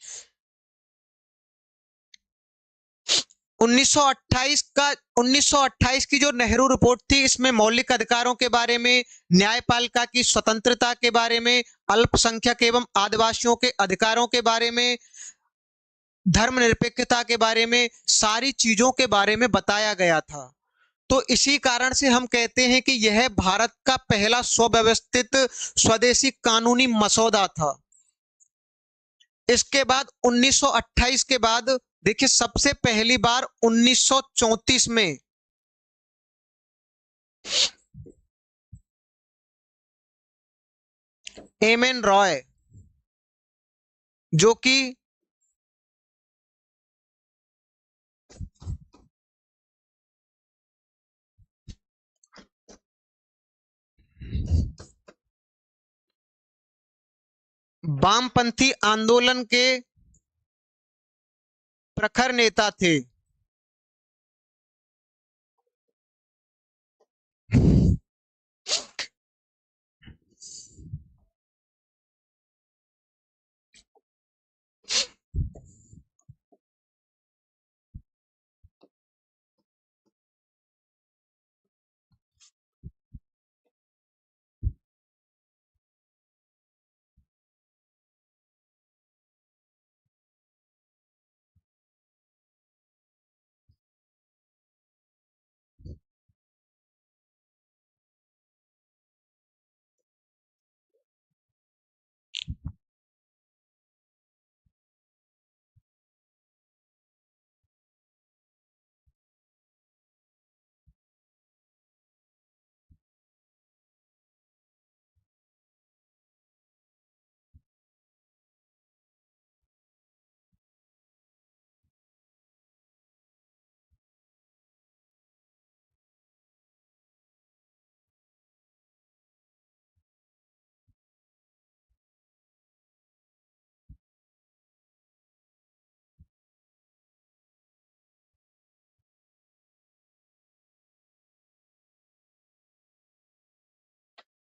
Speaker 1: 1928 की जो नेहरू रिपोर्ट थी, इसमें मौलिक अधिकारों के बारे में, न्यायपालिका की स्वतंत्रता के बारे में, अल्पसंख्यक एवं आदिवासियों के अधिकारों के बारे में, धर्मनिरपेक्षता के बारे में, सारी चीजों के बारे में बताया गया था। तो इसी कारण से हम कहते हैं कि यह भारत का पहला स्वव्यवस्थित स्वदेशी कानूनी मसौदा था। इसके बाद 1928 के बाद देखिए, सबसे पहली बार 1934 में एम.एन. रॉय, जो कि वामपंथी आंदोलन के प्रखर नेता थे,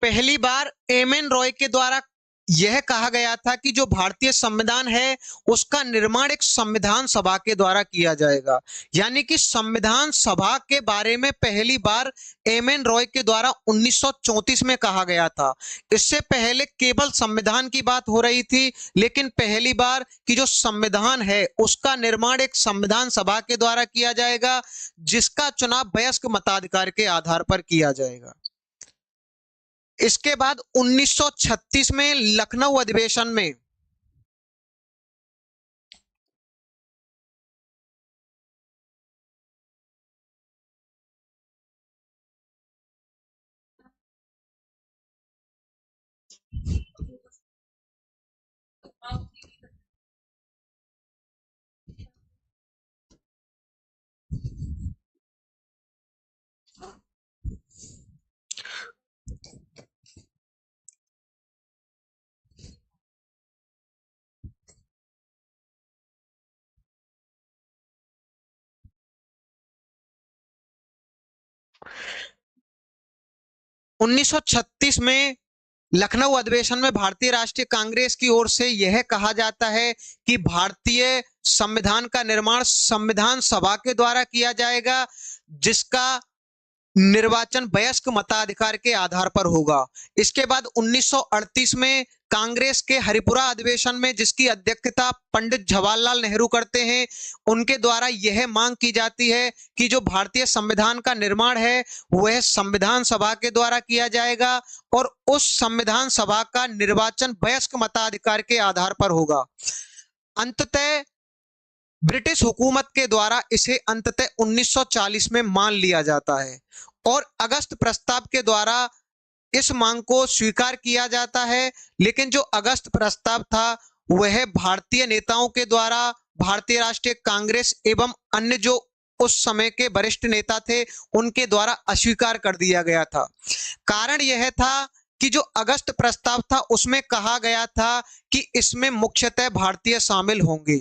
Speaker 1: पहली बार एम.एन. रॉय के द्वारा यह कहा गया था कि जो भारतीय संविधान है उसका निर्माण एक संविधान सभा के द्वारा किया जाएगा। यानी कि संविधान सभा के बारे में पहली बार एम.एन. रॉय के द्वारा 1934 में कहा गया था। इससे पहले केवल संविधान की बात हो रही थी, लेकिन पहली बार कि जो संविधान है उसका निर्माण एक संविधान सभा के द्वारा किया जाएगा, जिसका चुनाव वयस्क मताधिकार के आधार पर किया जाएगा। इसके बाद 1936 में लखनऊ अधिवेशन में में लखनऊ अधिवेशन में भारतीय राष्ट्रीय कांग्रेस की ओर से यह कहा जाता है कि भारतीय संविधान का निर्माण संविधान सभा के द्वारा किया जाएगा, जिसका निर्वाचन वयस्क मताधिकार के आधार पर होगा। इसके बाद 1938 में कांग्रेस के हरिपुरा अधिवेशन में, जिसकी अध्यक्षता पंडित जवाहरलाल नेहरू करते हैं, उनके द्वारा यह मांग की जाती है कि जो भारतीय संविधान का निर्माण है वह संविधान सभा के द्वारा किया जाएगा और उस संविधान सभा का निर्वाचन वयस्क मताधिकार के आधार पर होगा। अंततः ब्रिटिश हुकूमत के द्वारा इसे अंततः 1940 में मान लिया जाता है और अगस्त प्रस्ताव के द्वारा इस मांग को स्वीकार किया जाता है। लेकिन जो अगस्त प्रस्ताव था वह भारतीय नेताओं के द्वारा भारतीय राष्ट्रीय कांग्रेस एवं अन्य जो उस समय के वरिष्ठ नेता थे उनके द्वारा अस्वीकार कर दिया गया था। कारण यह था कि जो अगस्त प्रस्ताव था उसमें कहा गया था कि इसमें मुख्यतः भारतीय शामिल होंगे।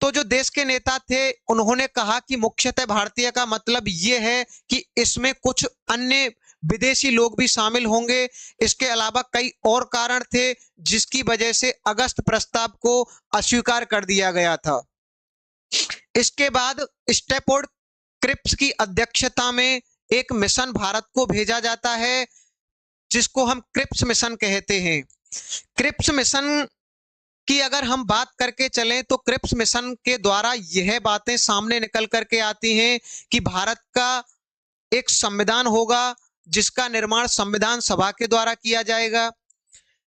Speaker 1: तो जो देश के नेता थे उन्होंने कहा कि मुख्यतः भारतीय का मतलब ये है कि इसमें कुछ अन्य विदेशी लोग भी शामिल होंगे। इसके अलावा कई और कारण थे जिसकी वजह से अगस्त प्रस्ताव को अस्वीकार कर दिया गया था। इसके बाद स्टैफोर्ड क्रिप्स की अध्यक्षता में एक मिशन भारत को भेजा जाता है जिसको हम क्रिप्स मिशन कहते हैं। क्रिप्स मिशन कि अगर हम बात करके चलें तो क्रिप्स मिशन के द्वारा यह बातें सामने निकल करके आती हैं कि भारत का एक संविधान होगा जिसका निर्माण संविधान सभा के द्वारा किया जाएगा।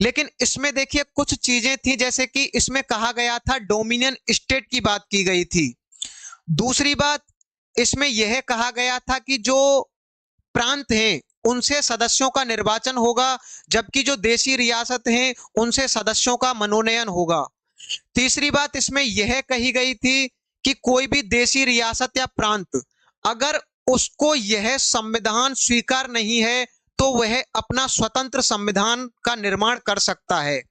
Speaker 1: लेकिन इसमें देखिए कुछ चीजें थी, जैसे कि इसमें कहा गया था डोमिनियन स्टेट की बात की गई थी। दूसरी बात इसमें यह कहा गया था कि जो प्रांत हैं उनसे सदस्यों का निर्वाचन होगा जबकि जो देशी रियासत हैं उनसे सदस्यों का मनोनयन होगा। तीसरी बात इसमें यह कही गई थी कि कोई भी देशी रियासत या प्रांत अगर उसको यह संविधान स्वीकार नहीं है तो वह अपना स्वतंत्र संविधान का निर्माण कर सकता है।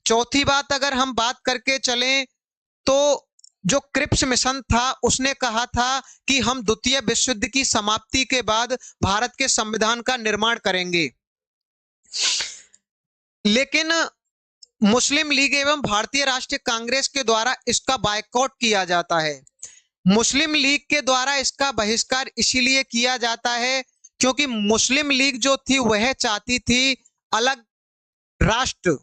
Speaker 1: चौथी बात अगर हम बात करके चलें तो जो क्रिप्स मिशन था उसने कहा था कि हम द्वितीय विश्व युद्ध की समाप्ति के बाद भारत के संविधान का निर्माण करेंगे। लेकिन मुस्लिम लीग एवं भारतीय राष्ट्रीय कांग्रेस के द्वारा इसका बायकॉट किया जाता है। मुस्लिम लीग के द्वारा इसका बहिष्कार इसीलिए किया जाता है क्योंकि मुस्लिम लीग जो थी वह चाहती थी अलग राष्ट्र,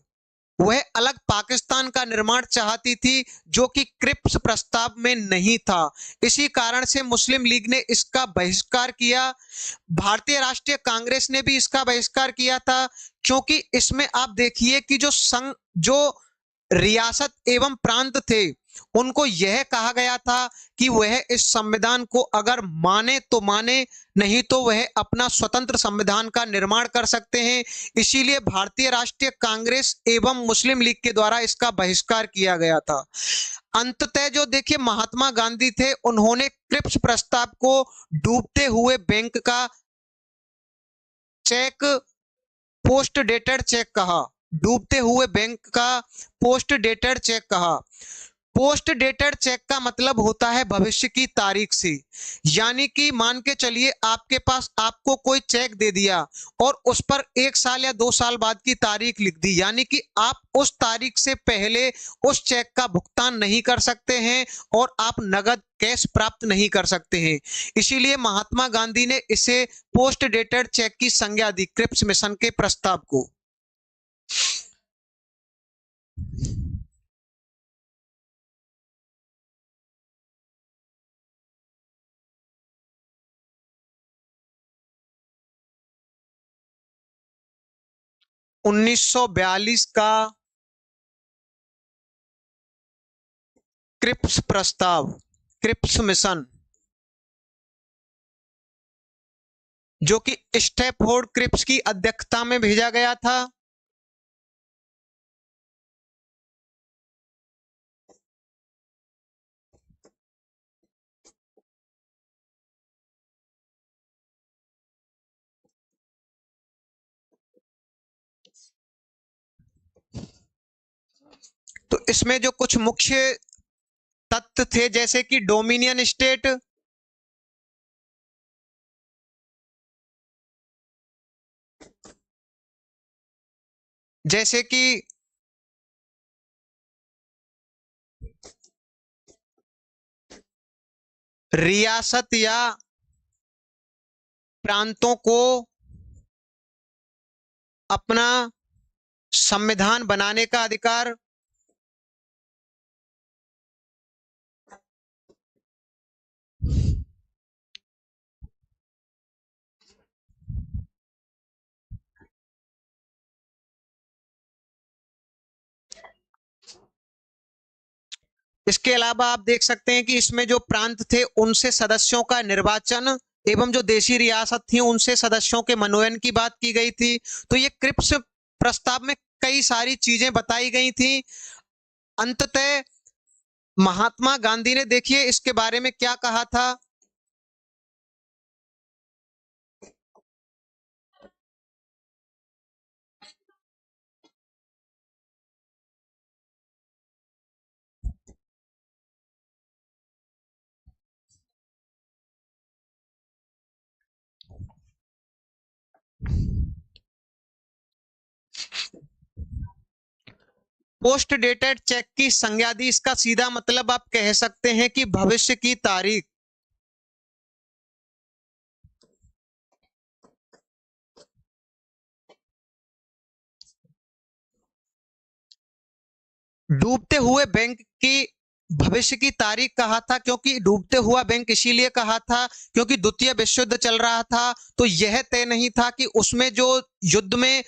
Speaker 1: वह अलग पाकिस्तान का निर्माण चाहती थी जो कि क्रिप्स प्रस्ताव में नहीं था। इसी कारण से मुस्लिम लीग ने इसका बहिष्कार किया। भारतीय राष्ट्रीय कांग्रेस ने भी इसका बहिष्कार किया था क्योंकि इसमें आप देखिए कि जो संघ जो रियासत एवं प्रांत थे उनको यह कहा गया था कि वह इस संविधान को अगर माने तो माने, नहीं तो वह अपना स्वतंत्र संविधान का निर्माण कर सकते हैं। इसीलिए भारतीय राष्ट्रीय कांग्रेस एवं मुस्लिम लीग के द्वारा इसका बहिष्कार किया गया था। अंततः जो देखिए महात्मा गांधी थे उन्होंने क्रिप्स प्रस्ताव को डूबते हुए बैंक का चेक, पोस्ट डेटेड चेक कहा। डूबते हुए बैंक का पोस्ट डेटेड चेक कहा। पोस्ट डेटेड चेक का मतलब होता है भविष्य की तारीख से, यानी कि मान के चलिए आपके पास आपको कोई चेक दे दिया और उस पर 1 साल या 2 साल बाद की तारीख लिख दी, यानी कि आप उस तारीख से पहले उस चेक का भुगतान नहीं कर सकते हैं और आप नगद कैश प्राप्त नहीं कर सकते हैं। इसीलिए महात्मा गांधी ने इसे पोस्ट डेटेड चेक की संज्ञा दी क्रिप्स मिशन के प्रस्ताव को। उन्नीस सौ बयालीस का क्रिप्स प्रस्ताव, क्रिप्स मिशन जो कि स्टैफोर्ड क्रिप्स की अध्यक्षता में भेजा गया था। तो इसमें जो कुछ मुख्य तत्व थे जैसे कि डोमिनियन स्टेट, जैसे कि रियासत या प्रांतों को अपना संविधान बनाने का अधिकार, इसके अलावा आप देख सकते हैं कि इसमें जो प्रांत थे उनसे सदस्यों का निर्वाचन एवं जो देशी रियासत थी उनसे सदस्यों के मनोनयन की बात की गई थी। तो ये क्रिप्स प्रस्ताव में कई सारी चीजें बताई गई थी। अंततः महात्मा गांधी ने देखिए इसके बारे में क्या कहा था। पोस्ट डेटेड चेक की संज्ञा दी, इसका सीधा मतलब आप कह सकते हैं कि भविष्य की तारीख। डूबते हुए बैंक की भविष्य की तारीख कहा था, क्योंकि डूबते हुआ बैंक इसीलिए कहा था क्योंकि द्वितीय विश्व युद्ध चल रहा था। तो यह तय नहीं था कि उसमें जो युद्ध में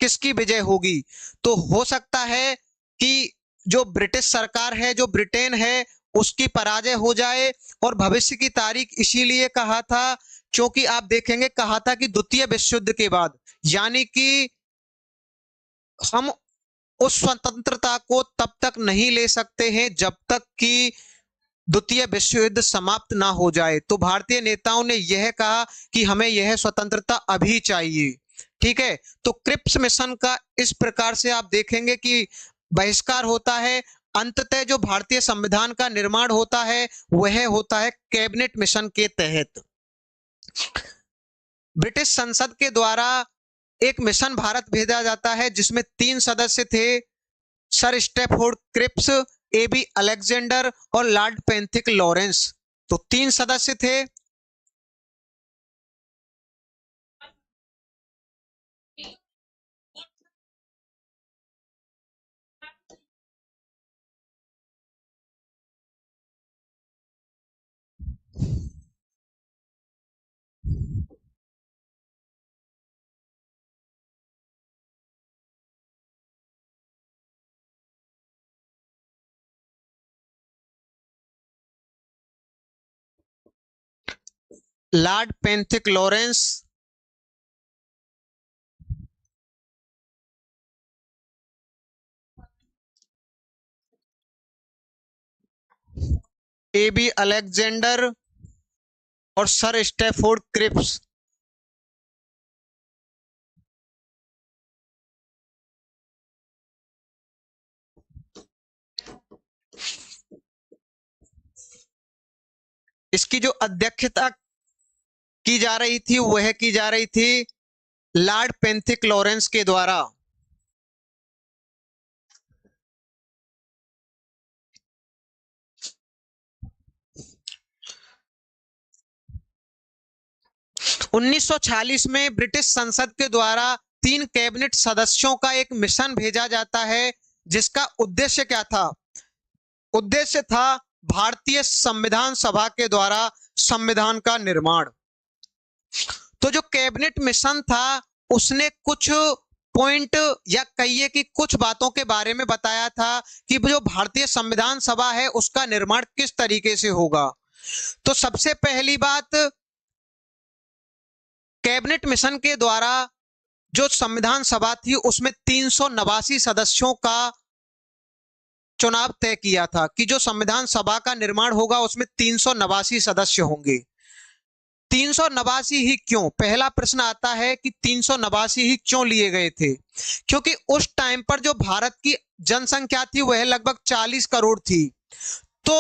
Speaker 1: किसकी विजय होगी। तो हो सकता है कि जो ब्रिटिश सरकार है, जो ब्रिटेन है, उसकी पराजय हो जाए। और भविष्य की तारीख इसीलिए कहा था क्योंकि आप देखेंगे कहा था कि द्वितीय विश्व युद्ध के बाद, यानी कि हम उस स्वतंत्रता को तब तक नहीं ले सकते हैं जब तक कि द्वितीय विश्व युद्ध समाप्त ना हो जाए। तो भारतीय नेताओं ने यह कहा कि हमें यह स्वतंत्रता अभी चाहिए। ठीक है, तो क्रिप्स मिशन का इस प्रकार से आप देखेंगे कि बहिष्कार होता है। अंततः जो भारतीय संविधान का निर्माण होता है वह होता है कैबिनेट मिशन के तहत। ब्रिटिश संसद के द्वारा एक मिशन भारत भेजा जाता है जिसमें 3 सदस्य थे, sir Stafford Cripps, AB Alexander और लॉर्ड पेंथिक लॉरेंस। तो 3 सदस्य थे। Lord Pethick Lawrence, AB Alexander और सर स्टैफोर्ड क्रिप्स। इसकी जो अध्यक्षता की जा रही थी वह की जा रही थी लॉर्ड पेंथिक लॉरेंस के द्वारा। 1946 में ब्रिटिश संसद के द्वारा 3 कैबिनेट सदस्यों का एक मिशन भेजा जाता है जिसका उद्देश्य क्या था। उद्देश्य था भारतीय संविधान सभा के द्वारा संविधान का निर्माण। तो जो कैबिनेट मिशन था उसने कुछ पॉइंट या कहिए कि कुछ बातों के बारे में बताया था कि जो भारतीय संविधान सभा है उसका निर्माण किस तरीके से होगा। तो सबसे पहली बात, कैबिनेट मिशन के द्वारा जो संविधान सभा थी उसमें 389 सदस्यों का चुनाव तय किया था कि जो संविधान सभा का निर्माण होगा उसमें 389 सदस्य होंगे। 389 ही क्यों, पहला प्रश्न आता है कि 389 ही क्यों लिए गए थे। क्योंकि उस टाइम पर जो भारत की जनसंख्या थी वह लगभग 40 करोड़ थी। तो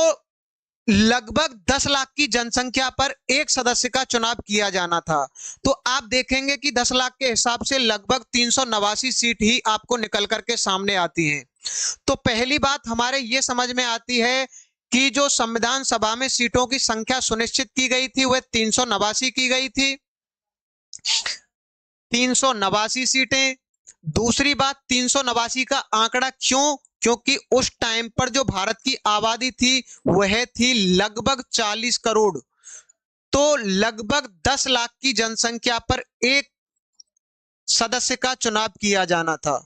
Speaker 1: लगभग 10 लाख की जनसंख्या पर एक सदस्य का चुनाव किया जाना था। तो आप देखेंगे कि 10 लाख के हिसाब से लगभग 389 सीट ही आपको निकल करके सामने आती हैं। तो पहली बात हमारे ये समझ में आती है कि जो संविधान सभा में सीटों की संख्या सुनिश्चित की गई थी वह 389 की गई थी, 389 सीटें। दूसरी बात, 389 का आंकड़ा क्यों, क्योंकि उस टाइम पर जो भारत की आबादी थी वह थी लगभग 40 करोड़। तो लगभग 10 लाख की जनसंख्या पर एक सदस्य का चुनाव किया जाना था।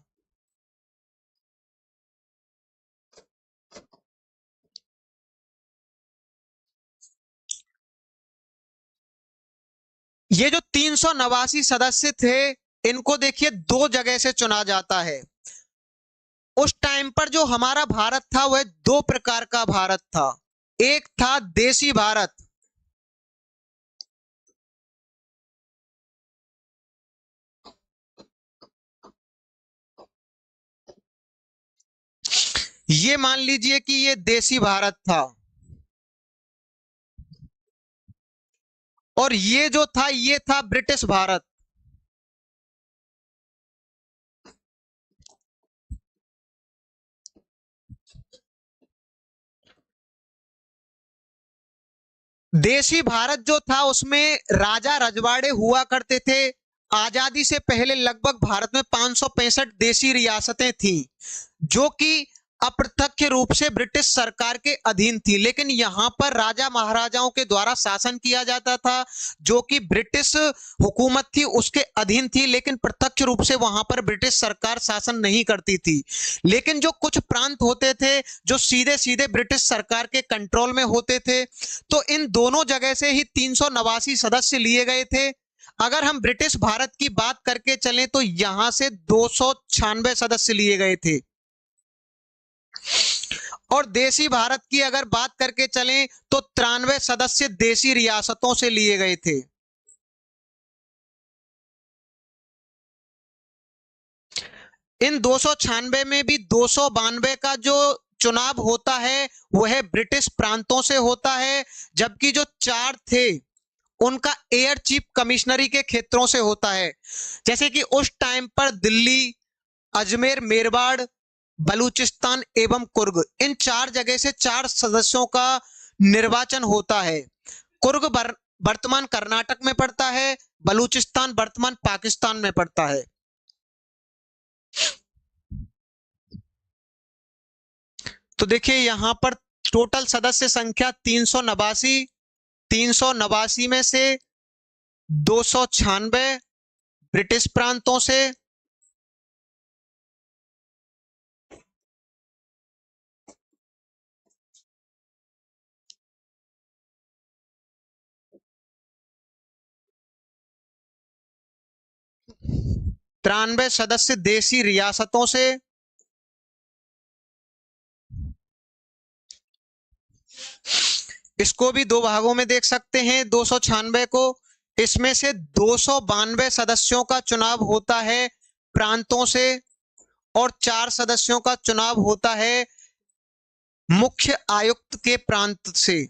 Speaker 1: ये जो 389 सदस्य थे, इनको देखिए दो जगह से चुना जाता है। उस टाइम पर जो हमारा भारत था वह दो प्रकार का भारत था। एक था देशी भारत, ये मान लीजिए कि ये देशी भारत था, और ये जो था ये था ब्रिटिश भारत। देशी भारत जो था उसमें राजा रजवाड़े हुआ करते थे। आजादी से पहले लगभग भारत में 565 देशी रियासतें थीं, जो कि अप्रत्यक्ष रूप से ब्रिटिश सरकार के अधीन थी, लेकिन यहां पर राजा महाराजाओं के द्वारा शासन किया जाता था, जो कि ब्रिटिश हुकूमत थी उसके अधीन थी, लेकिन प्रत्यक्ष रूप से वहां पर ब्रिटिश सरकार शासन नहीं करती थी। लेकिन जो कुछ प्रांत होते थे जो सीधे सीधे ब्रिटिश सरकार के कंट्रोल में होते थे, तो इन दोनों जगह से ही 389 सदस्य लिए गए थे। अगर हम ब्रिटिश भारत की बात करके चलें तो यहां से 296 सदस्य लिए गए थे, और देशी भारत की अगर बात करके चलें तो 93 सदस्य देशी रियासतों से लिए गए थे। इन 296 में भी 292 का जो चुनाव होता है वह ब्रिटिश प्रांतों से होता है, जबकि जो चार थे उनका एयर चीफ कमिश्नरी के क्षेत्रों से होता है। जैसे कि उस टाइम पर दिल्ली, अजमेर, मेरवाड़, बलूचिस्तान एवं कुर्ग, इन चार जगह से चार सदस्यों का निर्वाचन होता है। कुर्ग वर्तमान कर्नाटक में पड़ता है, बलूचिस्तान वर्तमान पाकिस्तान में पड़ता है। तो देखिए यहां पर टोटल सदस्य संख्या 389, 389 में से 296 ब्रिटिश प्रांतों से, तिरानवे सदस्य देशी रियासतों से, इसको भी दो भागों में देख सकते हैं 296 को। इसमें से 292 सदस्यों का चुनाव होता है प्रांतों से, और 4 सदस्यों का चुनाव होता है मुख्य आयुक्त के प्रांत से।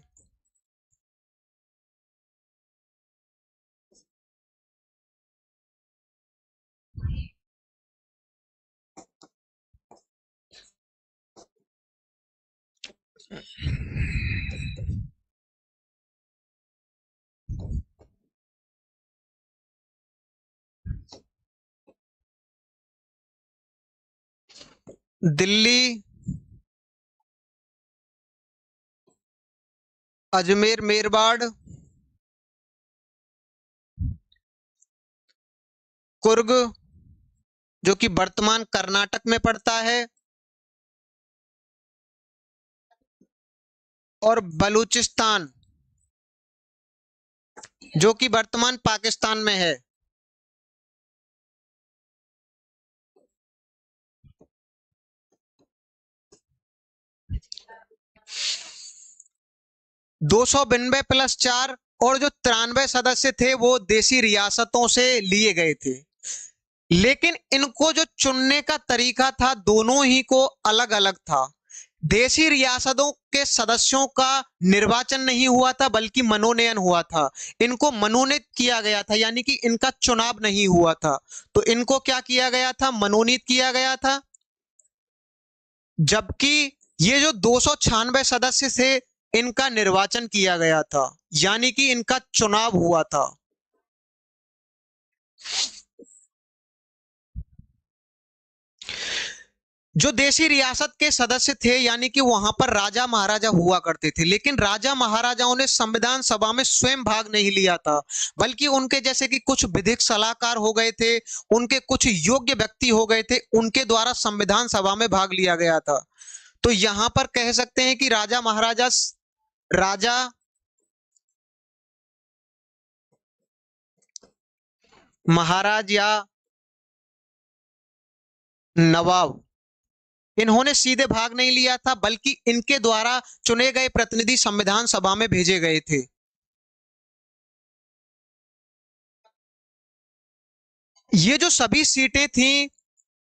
Speaker 1: दिल्ली, अजमेर, मेरवाड़, कुर्ग जो कि वर्तमान कर्नाटक में पड़ता है, और बलूचिस्तान जो कि वर्तमान पाकिस्तान में है। 292 प्लस 4, और जो 93 सदस्य थे वो देशी रियासतों से लिए गए थे। लेकिन इनको जो चुनने का तरीका था दोनों ही को अलग अलग था। देशी रियासतों के सदस्यों का निर्वाचन नहीं हुआ था बल्कि मनोनयन हुआ था। इनको मनोनीत किया गया था, यानी कि इनका चुनाव नहीं हुआ था। तो इनको क्या किया गया था? मनोनीत किया गया था। जबकि ये जो 296 सदस्य थे इनका निर्वाचन किया गया था, यानी कि इनका चुनाव हुआ था। जो देशी रियासत के सदस्य थे यानी कि वहां पर राजा महाराजा हुआ करते थे, लेकिन राजा महाराजाओं ने संविधान सभा में स्वयं भाग नहीं लिया था, बल्कि उनके जैसे कि कुछ विधिक सलाहकार हो गए थे, उनके कुछ योग्य व्यक्ति हो गए थे, उनके द्वारा संविधान सभा में भाग लिया गया था। तो यहां पर कह सकते हैं कि राजा महाराज या नवाब, इन्होंने सीधे भाग नहीं लिया था, बल्कि इनके द्वारा चुने गए प्रतिनिधि संविधान सभा में भेजे गए थे। ये जो सभी सीटें थी,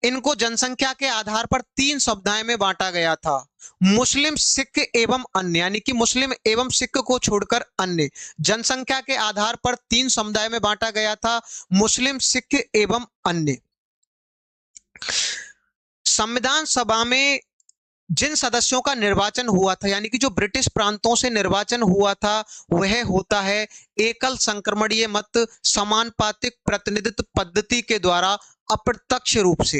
Speaker 1: इनको जनसंख्या के आधार पर 3 समुदाय में बांटा गया था, मुस्लिम, सिख एवं अन्य, यानी कि मुस्लिम एवं सिख को छोड़कर अन्य। जनसंख्या के आधार पर 3 समुदाय में बांटा गया था, मुस्लिम, सिख एवं अन्य। संविधान सभा में जिन सदस्यों का निर्वाचन हुआ था, यानी कि जो ब्रिटिश प्रांतों से निर्वाचन हुआ था, वह होता है एकल संक्रमणीय मत समानुपातिक प्रतिनिधित्व पद्धति के द्वारा अप्रत्यक्ष रूप से।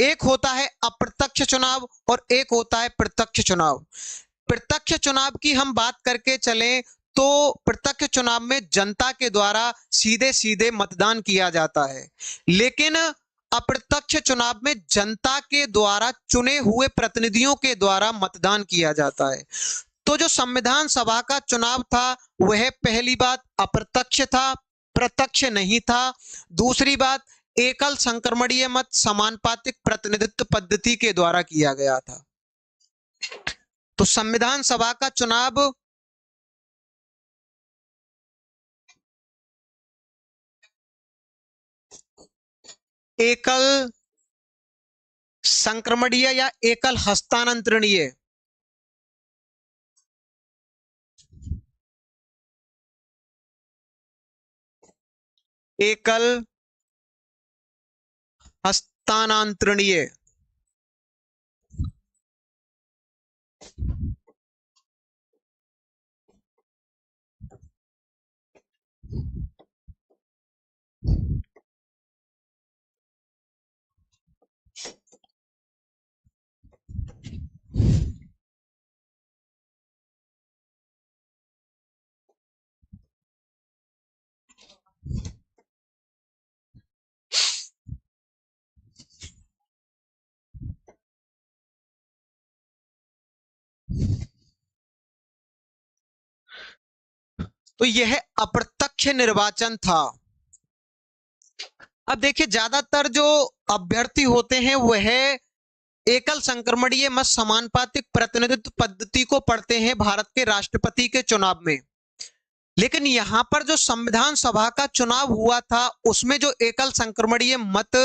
Speaker 1: एक होता है अप्रत्यक्ष चुनाव और एक होता है प्रत्यक्ष चुनाव। प्रत्यक्ष चुनाव की हम बात करके चलें तो प्रत्यक्ष चुनाव में जनता के द्वारा सीधे सीधे मतदान किया जाता है, लेकिन अप्रत्यक्ष चुनाव में जनता के द्वारा चुने हुए प्रतिनिधियों के द्वारा मतदान किया जाता है। तो जो संविधान सभा का चुनाव था, वह पहली बात अप्रत्यक्ष था, प्रत्यक्ष नहीं था। दूसरी बात, एकल संक्रमणीय मत समानुपातिक प्रतिनिधित्व पद्धति के द्वारा किया गया था। तो संविधान सभा का चुनाव एकल संक्रमणीय या एकल हस्तांतरणीय एकल हस्तांतरणीय तो यह अप्रत्यक्ष निर्वाचन था। अब देखिए, ज्यादातर जो अभ्यर्थी होते हैं वह एकल संक्रमणीय मत समानुपातिक प्रतिनिधित्व पद्धति को पढ़ते हैं भारत के राष्ट्रपति के चुनाव में, लेकिन यहां पर जो संविधान सभा का चुनाव हुआ था, उसमें जो एकल संक्रमणीय मत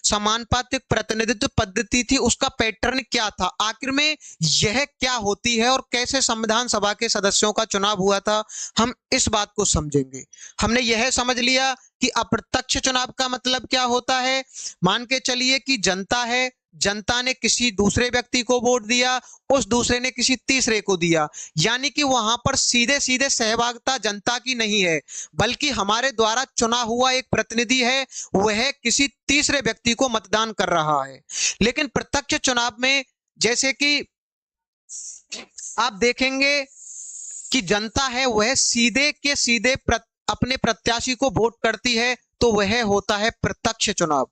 Speaker 1: समानुपातिक प्रतिनिधित्व पद्धति थी, उसका पैटर्न क्या था, आखिर में यह क्या होती है और कैसे संविधान सभा के सदस्यों का चुनाव हुआ था, हम इस बात को समझेंगे। हमने यह समझ लिया कि अप्रत्यक्ष चुनाव का मतलब क्या होता है। मान के चलिए कि जनता है, जनता ने किसी दूसरे व्यक्ति को वोट दिया, उस दूसरे ने किसी तीसरे को दिया, यानी कि वहां पर सीधे सीधे सहभागिता जनता की नहीं है, बल्कि हमारे द्वारा चुना हुआ एक प्रतिनिधि है, वह किसी तीसरे व्यक्ति को मतदान कर रहा है। लेकिन प्रत्यक्ष चुनाव में जैसे कि आप देखेंगे कि जनता है वह सीधे के सीधे अपने प्रत्याशी को वोट करती है, तो वह होता है प्रत्यक्ष चुनाव।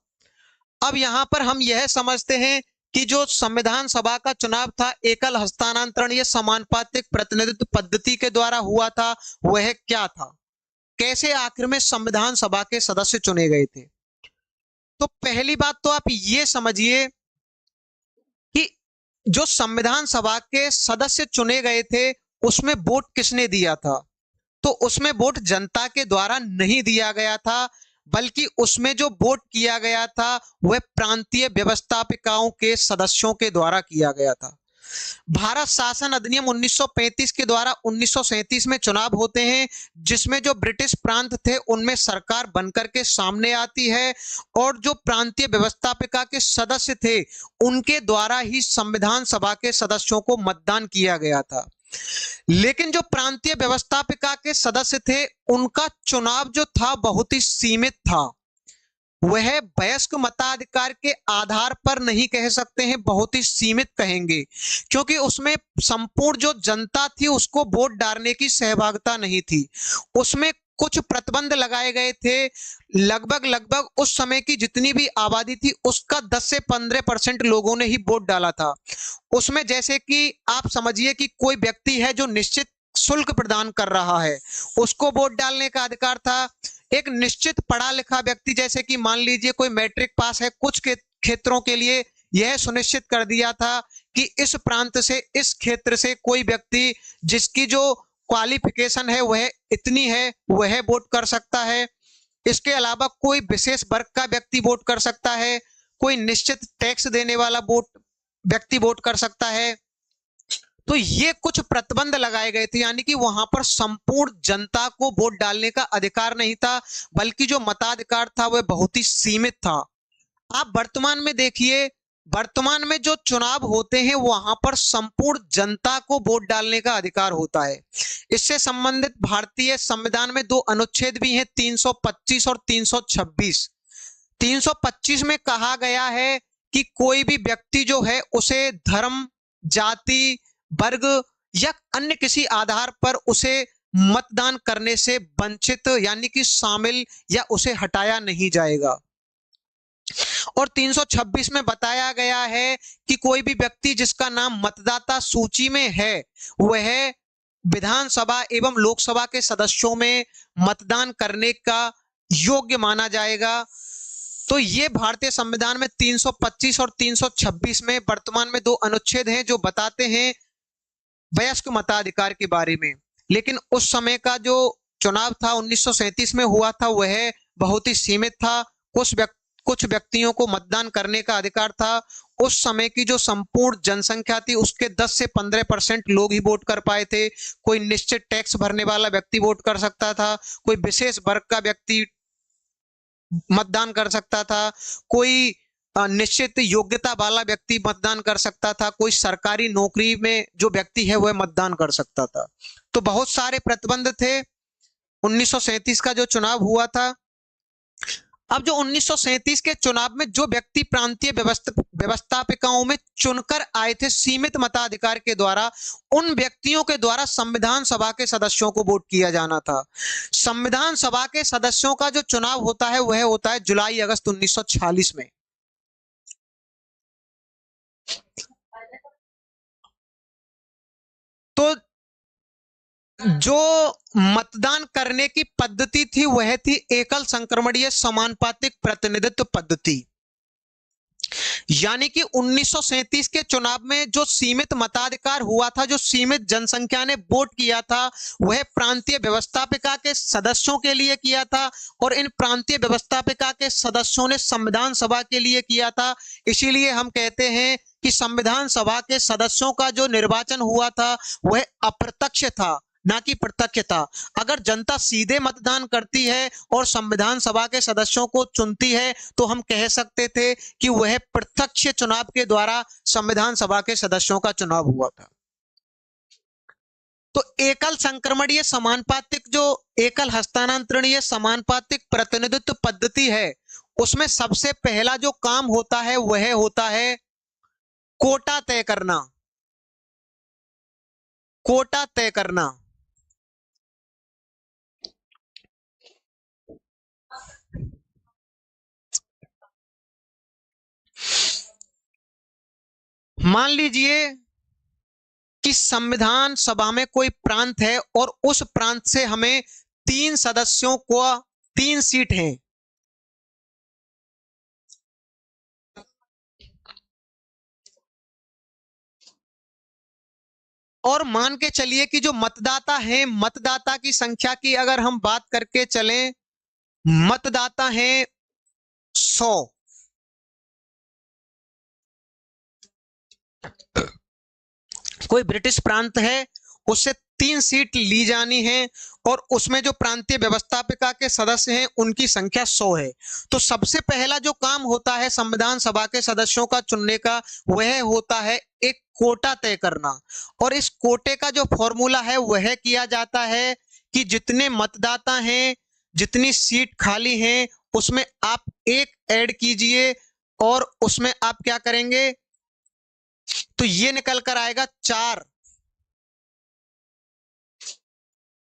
Speaker 1: अब यहां पर हम यह समझते हैं कि जो संविधान सभा का चुनाव था एकल हस्तांतरणीय समानुपातिक प्रतिनिधित्व पद्धति के द्वारा हुआ था, वह क्या था, कैसे आखिर में संविधान सभा के सदस्य चुने गए थे। तो पहली बात तो आप ये समझिए कि जो संविधान सभा के सदस्य चुने गए थे, उसमें वोट किसने दिया था, तो उसमें वोट जनता के द्वारा नहीं दिया गया था, बल्कि उसमें जो वोट किया गया था वह प्रांतीय व्यवस्थापिकाओं के सदस्यों के द्वारा किया गया था। भारत शासन अधिनियम 1935 के द्वारा 1937 में चुनाव होते हैं, जिसमें जो ब्रिटिश प्रांत थे उनमें सरकार बनकर के सामने आती है, और जो प्रांतीय व्यवस्थापिका के सदस्य थे उनके द्वारा ही संविधान सभा के सदस्यों को मतदान किया गया था। लेकिन जो प्रांतीय व्यवस्थापिका के सदस्य थे, उनका चुनाव जो था बहुत ही सीमित था, वह वयस्क मताधिकार के आधार पर नहीं कह सकते हैं, बहुत ही सीमित कहेंगे, क्योंकि उसमें संपूर्ण जो जनता थी उसको वोट डालने की सहभागिता नहीं थी। उसमें कुछ प्रतिबंध लगाए गए थे, लगभग उस समय की जितनी भी आबादी थी उसका 10 से 15% लोगों ने ही वोट डाला था। उसमें जैसे कि आप समझिए कि कोई व्यक्ति है जो निश्चित शुल्क प्रदान कर रहा है, उसको वोट डालने का अधिकार था, एक निश्चित पढ़ा लिखा व्यक्ति, जैसे कि मान लीजिए कोई मैट्रिक पास है, कुछ के क्षेत्रों के लिए यह सुनिश्चित कर दिया था कि इस प्रांत से, इस क्षेत्र से कोई व्यक्ति जिसकी जो क्वालिफिकेशन है वह इतनी है, वह वोट कर सकता है। इसके अलावा कोई विशेष वर्ग का व्यक्ति वोट कर सकता है, कोई निश्चित टैक्स देने वाला व्यक्ति वोट कर सकता है। तो ये कुछ प्रतिबंध लगाए गए थे, यानी कि वहां पर संपूर्ण जनता को वोट डालने का अधिकार नहीं था, बल्कि जो मताधिकार था वह बहुत ही सीमित था। आप वर्तमान में देखिए, वर्तमान में जो चुनाव होते हैं वहां पर संपूर्ण जनता को वोट डालने का अधिकार होता है। इससे संबंधित भारतीय संविधान में 2 अनुच्छेद भी हैं, 325 और 326। 325 में कहा गया है कि कोई भी व्यक्ति जो है उसे धर्म, जाति, वर्ग या अन्य किसी आधार पर उसे मतदान करने से वंचित यानी कि शामिल या उसे हटाया नहीं जाएगा। और 326 में बताया गया है कि कोई भी व्यक्ति जिसका नाम मतदाता सूची में है वह विधानसभा एवं लोकसभा के सदस्यों में मतदान करने का योग्य माना जाएगा। तो ये भारतीय संविधान में 325 और 326 में वर्तमान में 2 अनुच्छेद हैं जो बताते हैं वयस्क मताधिकार के बारे में। लेकिन उस समय का जो चुनाव था 1937 में हुआ था वह बहुत ही सीमित था। कुछ व्यक्तियों को मतदान करने का अधिकार था। उस समय की जो संपूर्ण जनसंख्या थी उसके 10 से 15% लोग ही वोट कर पाए थे। कोई निश्चित टैक्स भरने वाला व्यक्ति वोट कर सकता था, कोई विशेष वर्ग का व्यक्ति मतदान कर सकता था, कोई निश्चित योग्यता वाला व्यक्ति मतदान कर सकता था, कोई सरकारी नौकरी में जो व्यक्ति है वह मतदान कर सकता था। तो बहुत सारे प्रतिबंध थे 1937 का जो चुनाव हुआ था। अब जो 1937 के चुनाव में जो व्यक्ति प्रांतीय व्यवस्थापिकाओं में चुनकर आए थे सीमित मताधिकार के द्वारा, उन व्यक्तियों के द्वारा संविधान सभा के सदस्यों को वोट किया जाना था। संविधान सभा के सदस्यों का जो चुनाव होता है वह होता है जुलाई अगस्त 1946 में। तो जो मतदान करने की पद्धति थी वह थी एकल संक्रमणीय समानुपातिक प्रतिनिधित्व पद्धति। यानी कि 1937 के चुनाव में जो सीमित मताधिकार हुआ था, जो सीमित जनसंख्या ने वोट किया था, वह प्रांतीय व्यवस्थापिका के सदस्यों के लिए किया था और इन प्रांतीय व्यवस्थापिका के सदस्यों ने संविधान सभा के लिए किया था। इसीलिए हम कहते हैं कि संविधान सभा के सदस्यों का जो निर्वाचन हुआ था वह अप्रत्यक्ष था, ना कि प्रत्यक्ष था। अगर जनता सीधे मतदान करती है और संविधान सभा के सदस्यों को चुनती है तो हम कह सकते थे कि वह प्रत्यक्ष चुनाव के द्वारा संविधान सभा के सदस्यों का चुनाव हुआ था। तो एकल संक्रमणीय समानुपातिक, जो एकल हस्तांतरणीय समानुपातिक प्रतिनिधित्व पद्धति है, उसमें सबसे पहला जो काम होता है वह होता है कोटा तय करना। कोटा तय करना। मान लीजिए कि संविधान सभा में कोई प्रांत है और उस प्रांत से हमें 3 सदस्यों को 3 सीट हैं। और मान के चलिए कि जो मतदाता हैं, मतदाता की संख्या की अगर हम बात करके चलें, मतदाता हैं 100। कोई ब्रिटिश प्रांत है, उससे 3 सीट ली जानी है और उसमें जो प्रांतीय व्यवस्थापिका के सदस्य हैं उनकी संख्या 100 है। तो सबसे पहला जो काम होता है संविधान सभा के सदस्यों का चुनने का वह होता है एक कोटा तय करना। और इस कोटे का जो फॉर्मूला है वह किया जाता है कि जितने मतदाता हैं, जितनी सीट खाली हैं, उसमें आप 1 ऐड कीजिए और उसमें आप क्या करेंगे, तो ये निकल कर आएगा 4,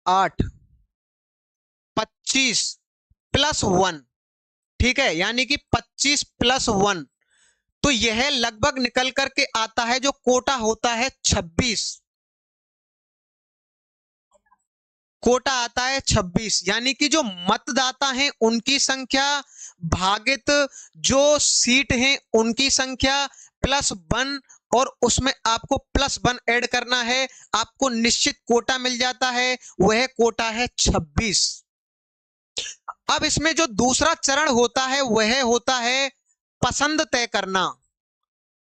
Speaker 1: 8, 25 प्लस 1। ठीक है, यानी कि 25 प्लस 1, तो यह लगभग निकल करके आता है, जो कोटा होता है 26। कोटा आता है 26, यानी कि जो मतदाता हैं उनकी संख्या भागित जो सीट हैं उनकी संख्या प्लस 1, और उसमें आपको प्लस 1 ऐड करना है, आपको निश्चित कोटा मिल जाता है, वह कोटा है 26। अब इसमें जो दूसरा चरण होता है वह होता है पसंद तय करना,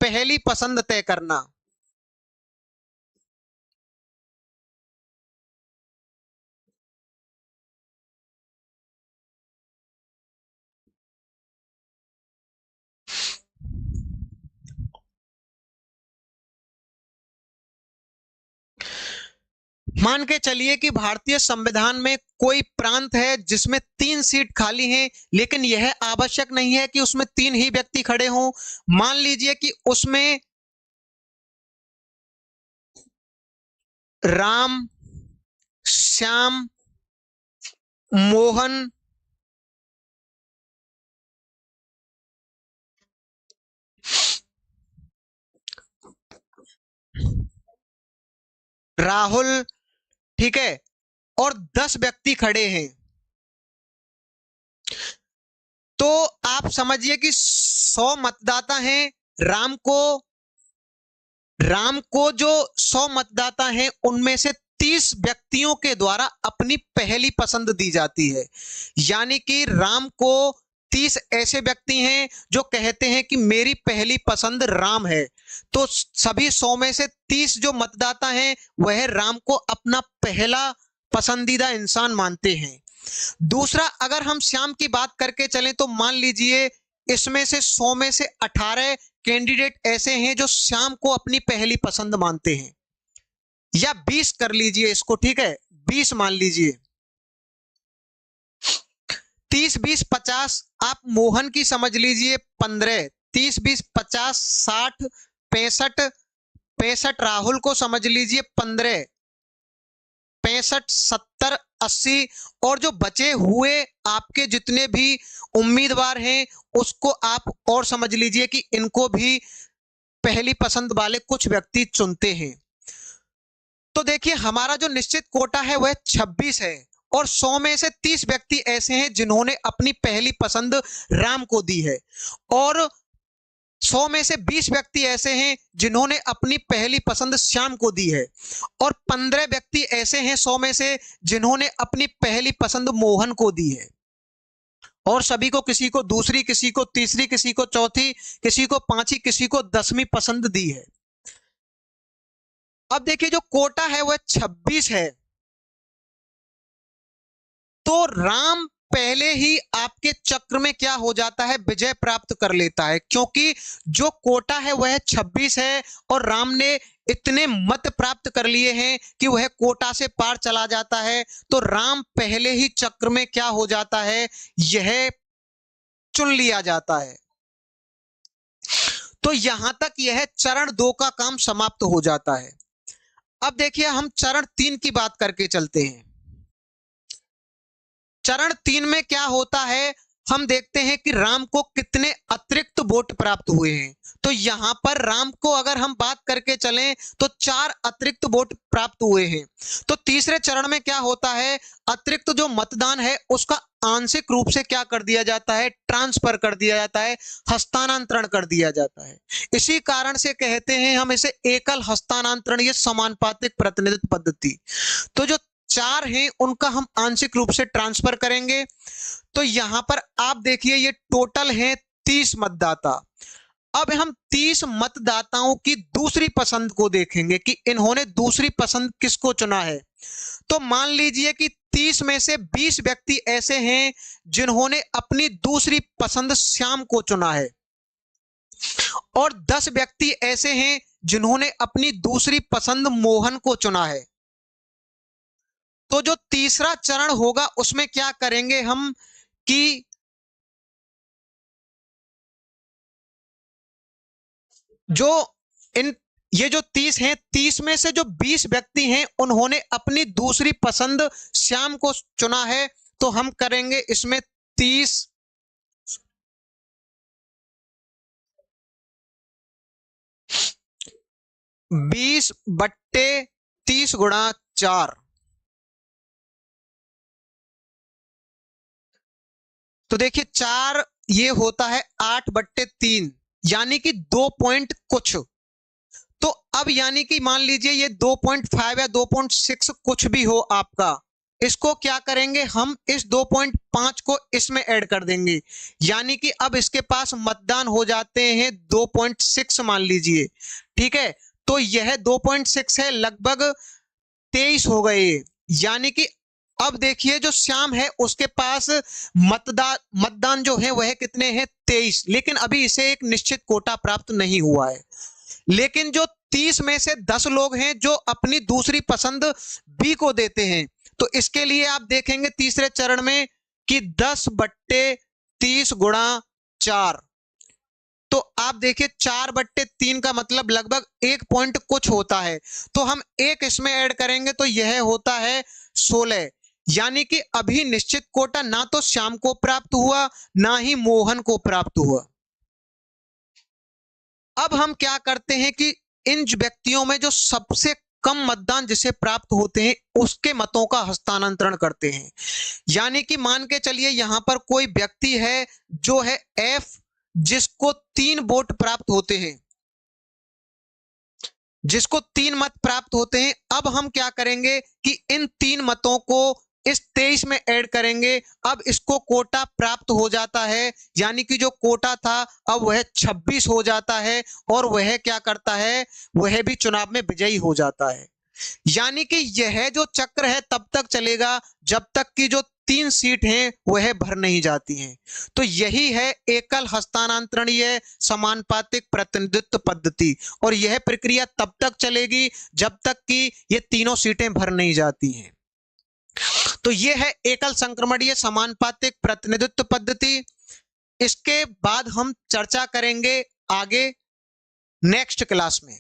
Speaker 1: पहली पसंद तय करना। मान के चलिए कि भारतीय संविधान में कोई प्रांत है जिसमें 3 सीट खाली हैं, लेकिन यह आवश्यक नहीं है कि उसमें 3 ही व्यक्ति खड़े हों। मान लीजिए कि उसमें राम, श्याम, मोहन, राहुल, ठीक है, और 10 व्यक्ति खड़े हैं। तो आप समझिए कि 100 मतदाता हैं। राम को जो 100 मतदाता हैं उनमें से 30 व्यक्तियों के द्वारा अपनी पहली पसंद दी जाती है, यानी कि राम को 30 ऐसे व्यक्ति हैं जो कहते हैं कि मेरी पहली पसंद राम है, तो सभी 100 में से 30 जो मतदाता हैं वह राम को अपना पहला पसंदीदा इंसान मानते हैं। दूसरा, अगर हम श्याम की बात करके चलें तो मान लीजिए इसमें से 100 में से 18 कैंडिडेट ऐसे हैं जो श्याम को अपनी पहली पसंद मानते हैं, या 20 कर लीजिए इसको, ठीक है, 20 मान लीजिए। 30 20 50, आप मोहन की समझ लीजिए 15, 30 20 50 60 65, 65 राहुल को समझ लीजिए 15, 65 70 80, और जो बचे हुए आपके जितने भी उम्मीदवार हैं उसको आप और समझ लीजिए कि इनको भी पहली पसंद वाले कुछ व्यक्ति चुनते हैं। तो देखिए हमारा जो निश्चित कोटा है वह 26 है, और 100 में से 30 व्यक्ति ऐसे हैं जिन्होंने अपनी पहली पसंद राम को दी है, और 100 में से 20 व्यक्ति ऐसे हैं जिन्होंने अपनी पहली पसंद श्याम को दी है, और 15 व्यक्ति ऐसे हैं 100 में से जिन्होंने अपनी पहली पसंद मोहन को दी है, और सभी को, किसी को दूसरी, किसी को तीसरी, किसी को चौथी, किसी को पांचवी, किसी को 10वीं पसंद दी है। अब देखिए जो कोटा है वह 26 है, तो राम पहले ही आपके चक्र में क्या हो जाता है, विजय प्राप्त कर लेता है, क्योंकि जो कोटा है वह 26 है और राम ने इतने मत प्राप्त कर लिए हैं कि वह कोटा से पार चला जाता है, तो राम पहले ही चक्र में क्या हो जाता है, यह चुन लिया जाता है। तो यहां तक यह चरण 2 का काम समाप्त हो जाता है। अब देखिए हम चरण 3 की बात करके चलते हैं। चरण 3 में क्या होता है, हम देखते हैं कि राम को कितने अतिरिक्त वोट प्राप्त हुए हैं। तो यहां पर राम को अगर हम बात करके चलें तो 4 अतिरिक्त वोट प्राप्त हुए हैं। तो तीसरे चरण में क्या होता है, अतिरिक्त जो मतदान है उसका आंशिक रूप से क्या कर दिया जाता है, ट्रांसफर कर दिया जाता है, हस्तांतरण कर दिया जाता है। इसी कारण से कहते हैं हम इसे एकल हस्तांतरण या समानुपातिक प्रतिनिधित्व पद्धति। तो जो 4 हैं उनका हम आंशिक रूप से ट्रांसफर करेंगे। तो यहां पर आप देखिए ये टोटल है 30 मतदाता। अब हम 30 मतदाताओं की दूसरी पसंद को देखेंगे कि इन्होंने दूसरी पसंद किसको चुना है। तो मान लीजिए कि 30 में से 20 व्यक्ति ऐसे हैं जिन्होंने अपनी दूसरी पसंद श्याम को चुना है, और 10 व्यक्ति ऐसे हैं जिन्होंने अपनी दूसरी पसंद मोहन को चुना है। तो जो तीसरा चरण होगा उसमें क्या करेंगे हम कि जो इन ये जो 30 हैं, 30 में से जो 20 व्यक्ति हैं उन्होंने अपनी दूसरी पसंद श्याम को चुना है, तो हम करेंगे इसमें 30 20/30 गुणा 4, तो देखिए 4 ये होता है 8/3 यानी कि 2 पॉइंट कुछ। तो अब यानी कि मान लीजिए ये 2.5 या 2.6 कुछ भी हो आपका, इसको क्या करेंगे हम, इस 2.5 को इसमें ऐड कर देंगे, यानी कि अब इसके पास मतदान हो जाते हैं 2.6 मान लीजिए, ठीक है। तो यह 2.6 है, लगभग 23 हो गए, यानी कि अब देखिए जो श्याम है उसके पास मतदान जो है वह कितने हैं, 23, लेकिन अभी इसे एक निश्चित कोटा प्राप्त नहीं हुआ है। लेकिन जो 30 में से 10 लोग हैं जो अपनी दूसरी पसंद बी को देते हैं, तो इसके लिए आप देखेंगे तीसरे चरण में कि 10/30 गुणा 4, तो आप देखिए 4/3 का मतलब लगभग 1 पॉइंट कुछ होता है, तो हम एक इसमें ऐड करेंगे तो यह होता है 16, यानी कि अभी निश्चित कोटा ना तो श्याम को प्राप्त हुआ ना ही मोहन को प्राप्त हुआ। अब हम क्या करते हैं कि इन व्यक्तियों में जो सबसे कम मतदान जिसे प्राप्त होते हैं उसके मतों का हस्तांतरण करते हैं, यानी कि मान के चलिए यहां पर कोई व्यक्ति है जो है एफ, जिसको 3 वोट प्राप्त होते हैं, जिसको 3 मत प्राप्त होते हैं। अब हम क्या करेंगे कि इन 3 मतों को इस 23 में ऐड करेंगे, अब इसको कोटा प्राप्त हो जाता है, यानी कि जो कोटा था अब वह 26 हो जाता है, और वह क्या करता है, वह भी चुनाव में विजयी हो जाता है। यानी कि यह जो चक्र है तब तक चलेगा जब तक कि जो 3 सीट हैं वह भर नहीं जाती हैं। तो यही है एकल हस्तांतरणीय समानुपातिक प्रतिनिधित्व पद्धति, और यह प्रक्रिया तब तक चलेगी जब तक कि ये तीनों सीटें भर नहीं जाती हैं। तो यह है एकल संक्रमणीय समानुपातिक प्रतिनिधित्व पद्धति। इसके बाद हम चर्चा करेंगे आगे नेक्स्ट क्लास में।